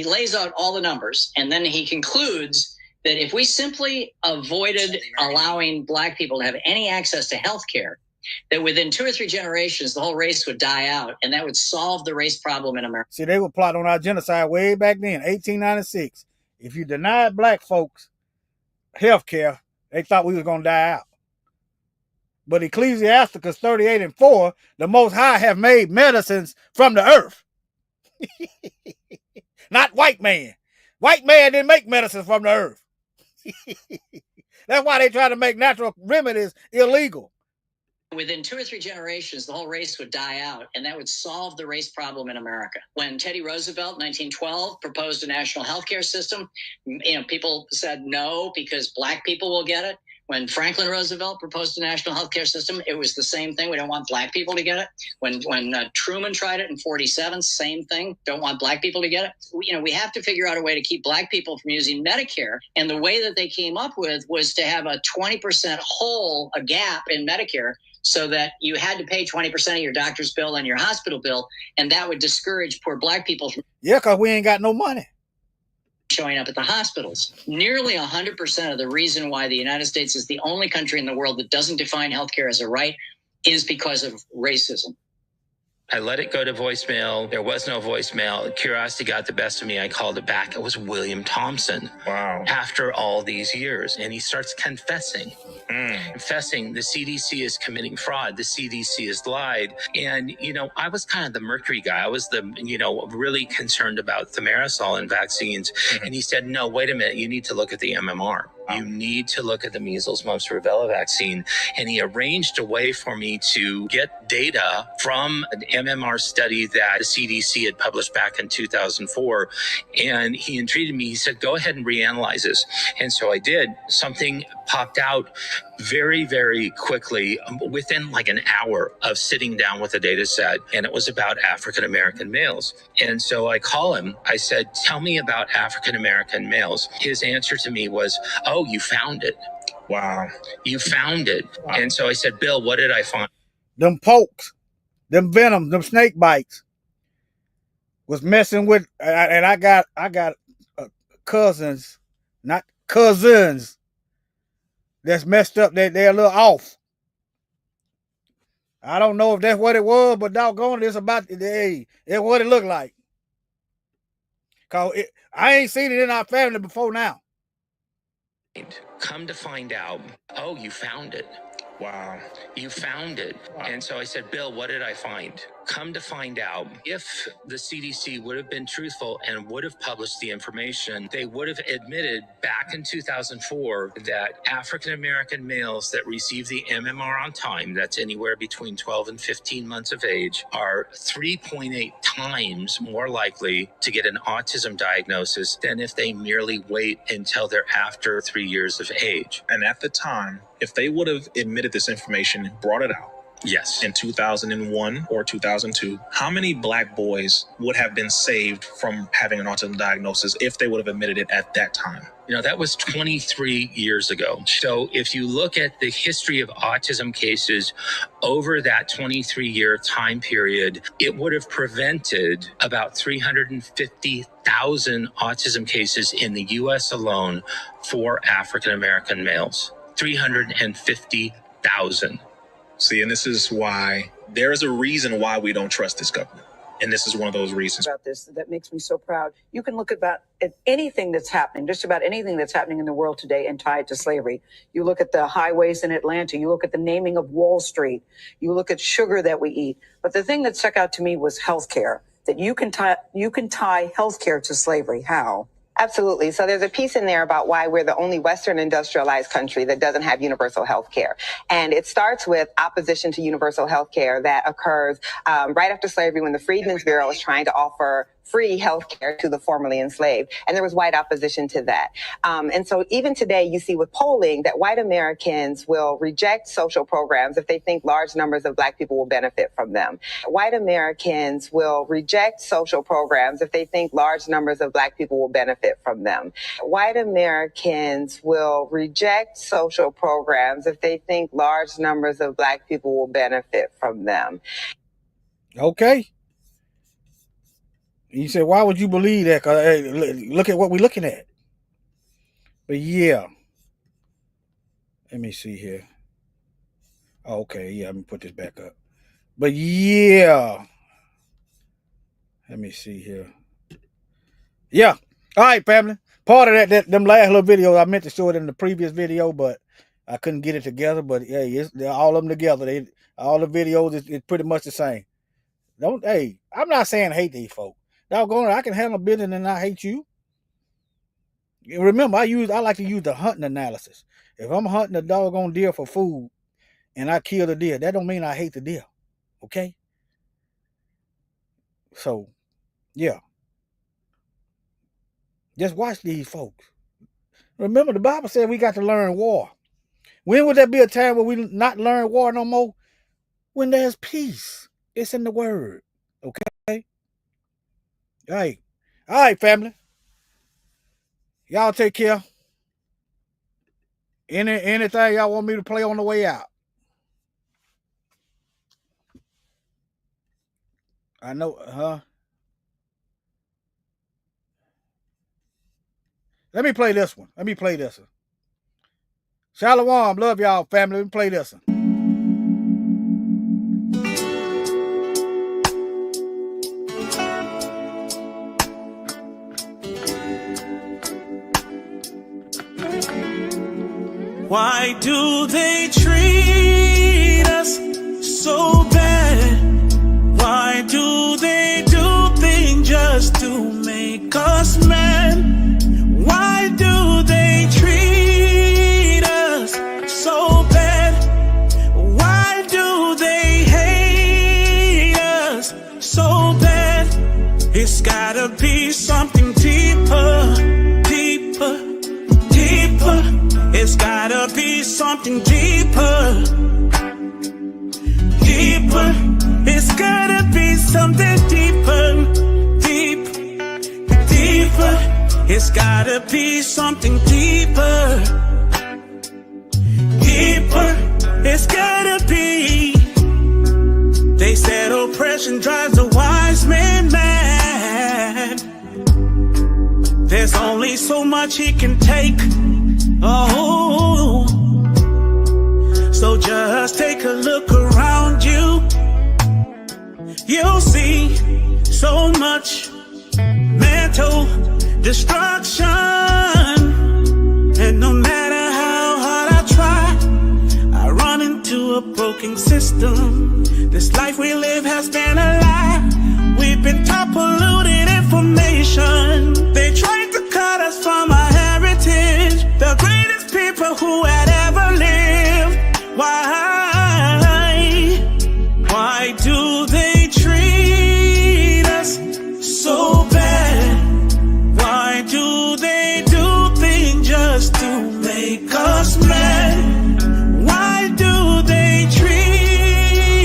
lays out all the numbers, and then he concludes that if we simply avoided allowing black people to have any access to health care, that within 2 or 3 generations, the whole race would die out, and that would solve the race problem in America. See, they were plotting on our genocide way back then, 1896. If you denied black folks health care, they thought we was going to die out. But Ecclesiasticus 38:4, the Most High have made medicines from the earth. Not white man. White man didn't make medicines from the earth. That's why they try to make natural remedies illegal. Within 2 or 3 generations, the whole race would die out, and that would solve the race problem in America. When Teddy Roosevelt, 1912, proposed a national healthcare system, people said no because black people will get it. When Franklin Roosevelt proposed a national healthcare system, it was the same thing. We don't want black people to get it. When Truman tried it in 1947, same thing. Don't want black people to get it. We have to figure out a way to keep black people from using Medicare. And the way that they came up with was to have a 20% hole, a gap in Medicare, so that you had to pay 20% of your doctor's bill and your hospital bill, and that would discourage poor black people from because we ain't got no money showing up at the hospitals. Nearly 100% of the reason why the United States is the only country in the world that doesn't define healthcare as a right is because of racism. I let it go to voicemail. There was no voicemail. Curiosity got the best of me. I called it back. It was William Thompson. Wow. After all these years. And he starts confessing. Confessing the CDC is committing fraud. The CDC has lied. And, I was kind of the mercury guy. I was really concerned about thimerosal and vaccines. And he said, no, wait a minute. You need to look at the MMR. You need to look at the measles, mumps, rubella vaccine. And he arranged a way for me to get data from an MMR study that the CDC had published back in 2004. And he entreated me. He said, go ahead and reanalyze this. And so I did. Something popped out very, very quickly within like an hour of sitting down with a data set. And it was about African-American males. And so I call him. I said, tell me about African-American males. His answer to me was, oh, you found it. Wow. You found it. Wow. And so I said, Bill, what did I find? Them pokes, them venoms, them snake bites was messing with, and I got cousins, not cousins, that's messed up. They're a little off. I don't know if that's what it was, but doggone it, it's about it's what it looked like. Cause I ain't seen it in our family before now. Come to find out, oh, you found it. Wow. You found it. Wow. And so I said, Bill, what did I find? Come to find out, if the CDC would have been truthful and would have published the information, they would have admitted back in 2004 that African-American males that receive the MMR on time, that's anywhere between 12 and 15 months of age, are 3.8 times more likely to get an autism diagnosis than if they merely wait until they're after 3 years of age. And at the time, if they would have admitted this information and brought it out, Yes. In 2001 or 2002, how many black boys would have been saved from having an autism diagnosis if they would have admitted it at that time? You know, that was 23 years ago. So if you look at the history of autism cases over that 23-year time period, it would have prevented about 350,000 autism cases in the U.S. alone for African-American males. 350,000. See, and this is why there is a reason why we don't trust this government. And this is one of those reasons. About this that makes me so proud. You can look at anything that's happening, just about anything that's happening in the world today and tie it to slavery. You look at the highways in Atlanta. You look at the naming of Wall Street. You look at sugar that we eat. But the thing that stuck out to me was healthcare, that you can tie healthcare to slavery. How? Absolutely. So there's a piece in there about why we're the only Western industrialized country that doesn't have universal health care. And it starts with opposition to universal health care that occurs right after slavery when the Freedmen's Bureau was trying to offer free health care to the formerly enslaved. And there was white opposition to that. And so even today, you see with polling that white Americans will reject social programs if they think large numbers of black people will benefit from them. White Americans will reject social programs if they think large numbers of black people will benefit from them. White Americans will reject social programs if they think large numbers of black people will benefit from them. Okay. You say, why would you believe that? 'Cause, hey, look at what we're looking at. But yeah. Let me see here. Okay, yeah, let me put this back up. But yeah. Let me see here. Yeah. All right, family. Part of them last little videos, I meant to show it in the previous video, but I couldn't get it together. But hey, they're all of them together. All the videos is pretty much the same. Hey, I'm not saying hate these folks. Doggone it, I can handle business and not hate you. Remember, I like to use the hunting analysis. If I'm hunting a doggone deer for food and I kill the deer, that don't mean I hate the deer. Okay? So, yeah. Just watch these folks. Remember, the Bible said we got to learn war. When would there be a time where we not learn war no more? When there's peace. It's in the word. Okay? All right, family. Y'all take care. Anything y'all want me to play on the way out? I know, Let me play this one. Shalom. Love y'all, family. Let me play this one. Why do they treat us so bad? Why do they do things just to make us mad? Why do they treat us so bad? Why do they hate us so bad? It's gotta be something deeper. It's gotta be something deeper. It's gotta be something deeper. It's gotta be something deeper. It's gotta be. They said oppression drives a wise man mad. There's only so much he can take. Oh, so just take a look around you. You'll see so much mental destruction. And no matter how hard I try, I run into a broken system. This life we live has been a lie. We've been taught polluted information. They tried to cut us from our heritage, the greatest people who had ever lived. Why do they treat us so bad? Why do they do things just to make us mad? Why do they treat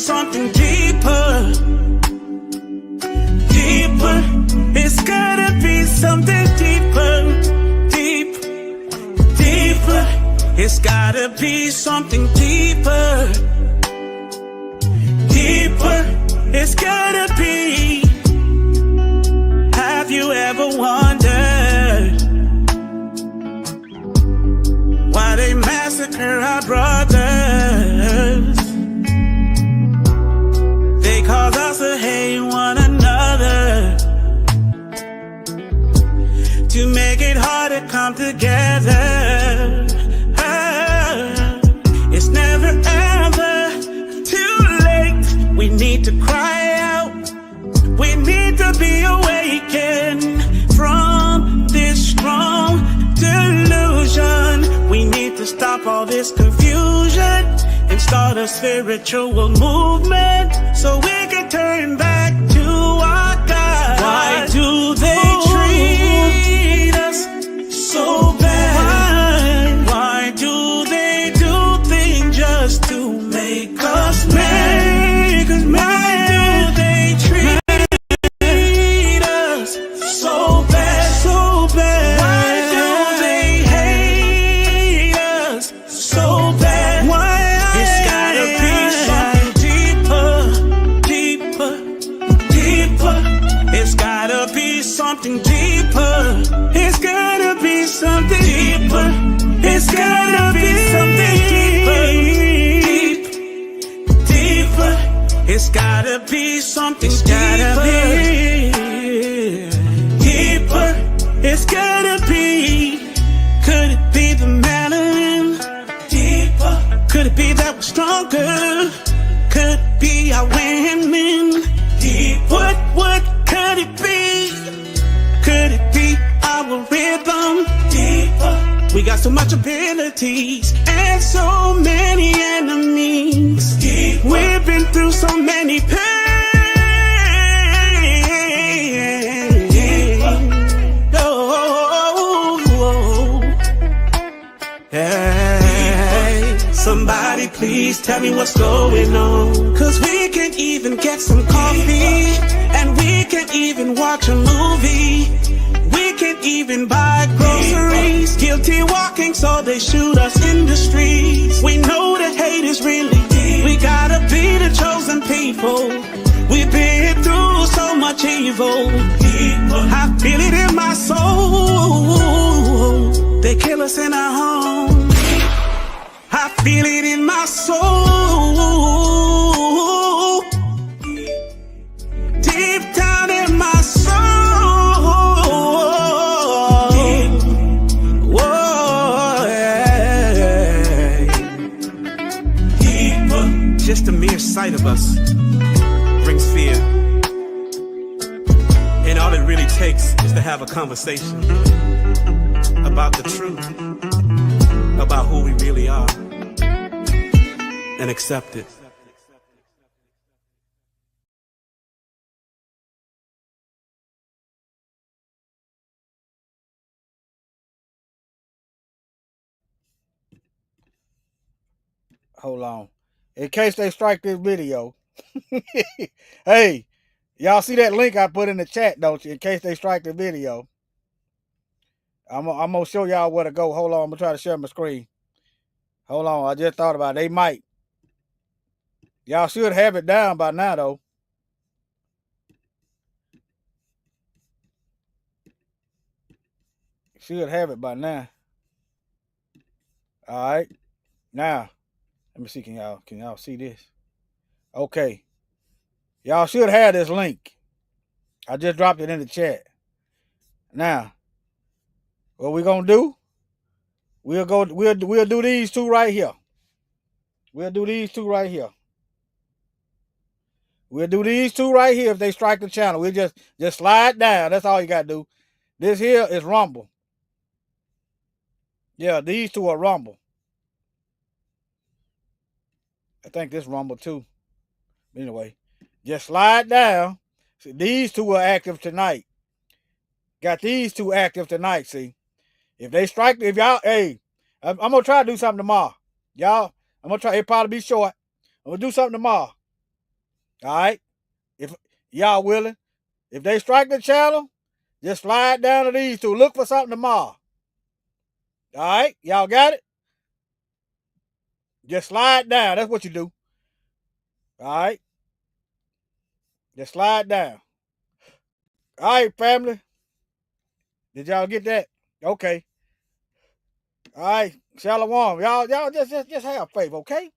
something deeper. Deeper. It's gotta be something deeper. Deeper. It's gotta be something deeper. Deeper. It's gotta be. Have you ever wondered why they massacre our brothers? They cause us to hate one another, to make it hard to come together. It's never ever too late. We need to cry out. We need to be awakened from this strong delusion. We need to stop all this confusion and start a spiritual movement so we can turn back to our God. Why do they treat us so bad? Why do they do things just to make us mad? Why do they treat us so bad, so bad? Why do they hate us so bad? Why? It's gotta be something deeper, deeper, deeper. It's gotta be something deeper. It's gotta be something deeper. It's gotta be something deeper, deep, deeper. It's gotta be something deeper. It's gotta be. Could it be the melanin? Deeper. Could it be that we're stronger? Could it be our women? Deeper. What could it be? Could it be our rhythm? Deeper. We got so much abilities and so many enemies. Deeper. We've been through so many pain. Hey, somebody please tell me what's going on. Cause we can't even get some coffee, and we can't even watch a movie. We can't even buy groceries. Guilty walking, so they shoot us in the streets. We know the hate is really deep. We gotta be the chosen people. We've been through so much evil. I feel it in my soul. They kill us in our home. I feel it in my soul. Deep down in my soul. Whoa, yeah. Just the mere sight of us brings fear. And all it really takes is to have a conversation about the truth, about who we really are, and accept it. Hold on. In case they strike this video. Hey, y'all see that link I put in the chat, don't you? In case they strike the video. I'm gonna show y'all where to go. Hold on, I'm gonna try to share my screen. Hold on, I just thought about it. They might. Y'all should have it down by now, though. Should have it by now. All right. Now, let me see. Can y'all see this? Okay. Y'all should have this link. I just dropped it in the chat. Now, what we gonna do? We'll do these two right here. We'll do these two right here. We'll do these two right here if they strike the channel. We'll just slide down. That's all you gotta do. This here is Rumble. Yeah, these two are Rumble. I think this Rumble too. Anyway, just slide down. See, these two are active tonight. Got these two active tonight, see. If they strike, if y'all, hey, I'm going to try to do something tomorrow. Y'all, I'm going to try, it'll probably be short. I'm going to do something tomorrow. All right. If y'all willing, if they strike the channel, just slide down to these two. Look for something tomorrow. All right. Y'all got it? Just slide down. That's what you do. All right. Just slide down. All right, family. Did y'all get that? Okay. All right. Shalom. Y'all just have faith, okay?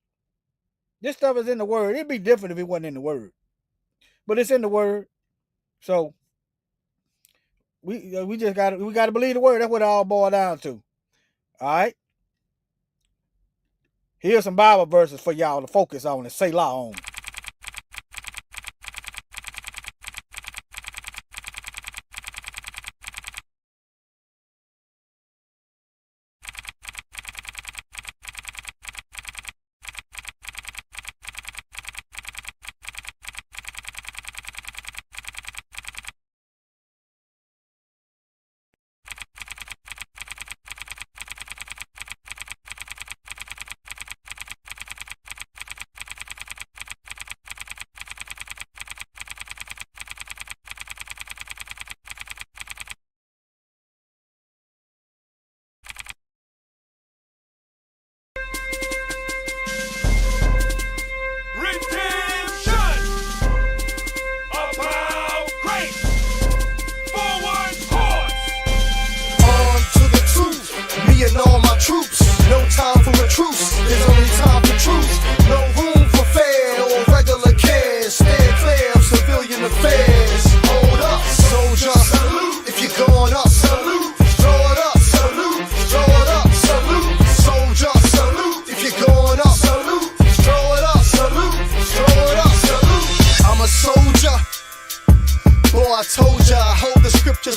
This stuff is in the word. It'd be different if it wasn't in the word. But it's in the word. So we gotta believe the word. That's what it all boils down to. All right. Here's some Bible verses for y'all to focus on and say la on.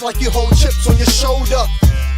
Like you hold chips on your shoulder.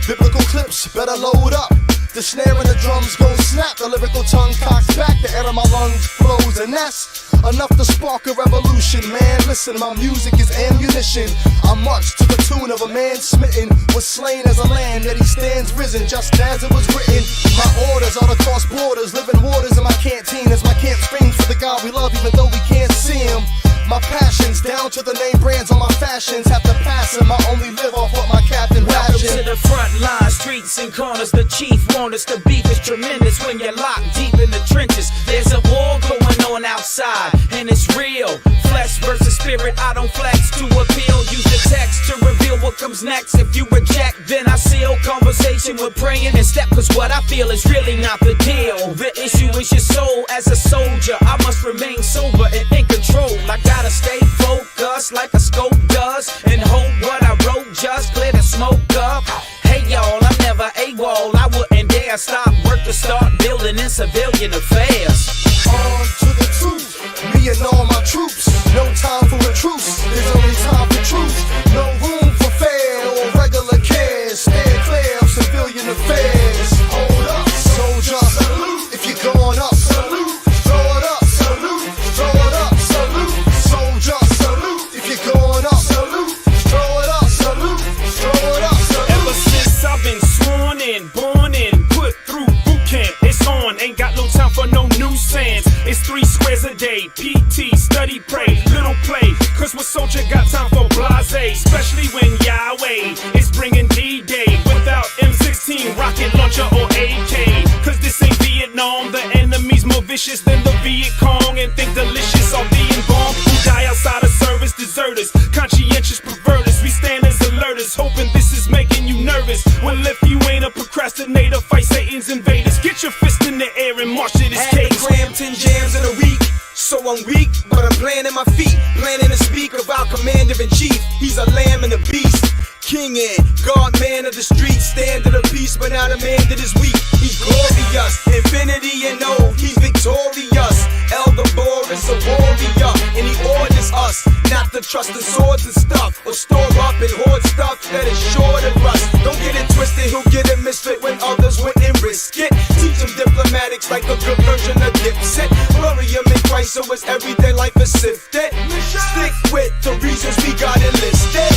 Biblical clips, better load up. The snare and the drums go snap. The lyrical tongue cocks back. The air in my lungs flows, and that's enough to spark a revolution. Man, listen, my music is ammunition. I march to the tune of a man smitten, was slain as a lamb, yet he stands risen, just as it was written. My orders are to cross borders, living waters in my canteen as my camp screams for the God we love, even though we can't see him. My passions down to the name brands on my fashions, have to pass him. I only live off what my captain Welcome ration. to the front line, streets and corners. The chief want us. The beef is tremendous when you're locked deep in the trenches. There's a war going on outside, and it's real. Flesh versus spirit. I don't flex to appeal. Use the text to reveal what comes next. If you reject, then I seal conversation with praying and step. Cause what I feel is really not the deal. The issue is your soul. As a soldier, I must remain sober and in control. I gotta stay focused like a scope does, and hope what I wrote just clear the smoke up. Hey y'all, I'm never AWOL. I wouldn't dare stop work to start building in civilian affairs. On to the truth, me and all my troops. No time for a truce, there's only time for truth. No room for fair or regular cares. Stand clear of civilian affairs. Hold up, soldier, salute. If you're going up, salute. Throw it up, salute. Throw it up, salute. Soldier, salute. If you're going up, salute. Throw it up, salute. Throw it up, salute. Ever since I've been sworn in, born in, put through boot camp, it's on. Ain't got no time for no nuisance. It's 3 squares a day. PT, study, pray, little play. Cause what soldier got time for blase? Especially when Yahweh is bringing D-Day without M16, rocket launcher or AK. Cause this ain't Vietnam. The enemy's more vicious than the Viet Cong, and think delicious are being bombed. Who die outside of service, deserters, conscientious perverters. We stand as alerters, hoping this is making you nervous. Well, if you ain't a procrastinator, fight Satan's invaders. Get your fist in the air and march to this cage. Cram 10 jams in a week. So I'm weak, but I'm planting my feet. Planning to speak about commander-in-chief. He's a lamb and a beast. King and God, man of the streets. Stand to the peace, but not a man that is weak. He's glorious, infinity and no, he's victorious. El Gabor is a warrior, and he orders us not to trust in swords and stuff, or store up and hoard stuff that is sure to rust. Don't get it twisted, he'll get a misfit when others wouldn't risk it. Teach him diplomatics like a good version of Dipset. Glory him in Christ, so his everyday life is sifted. Stick with the reasons we got enlisted.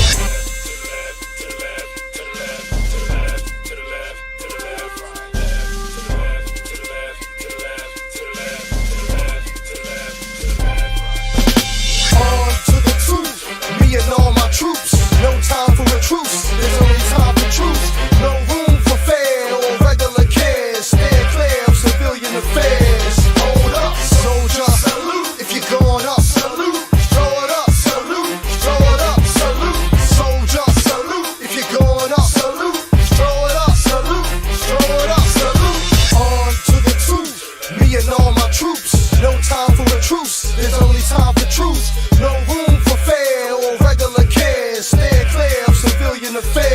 the face.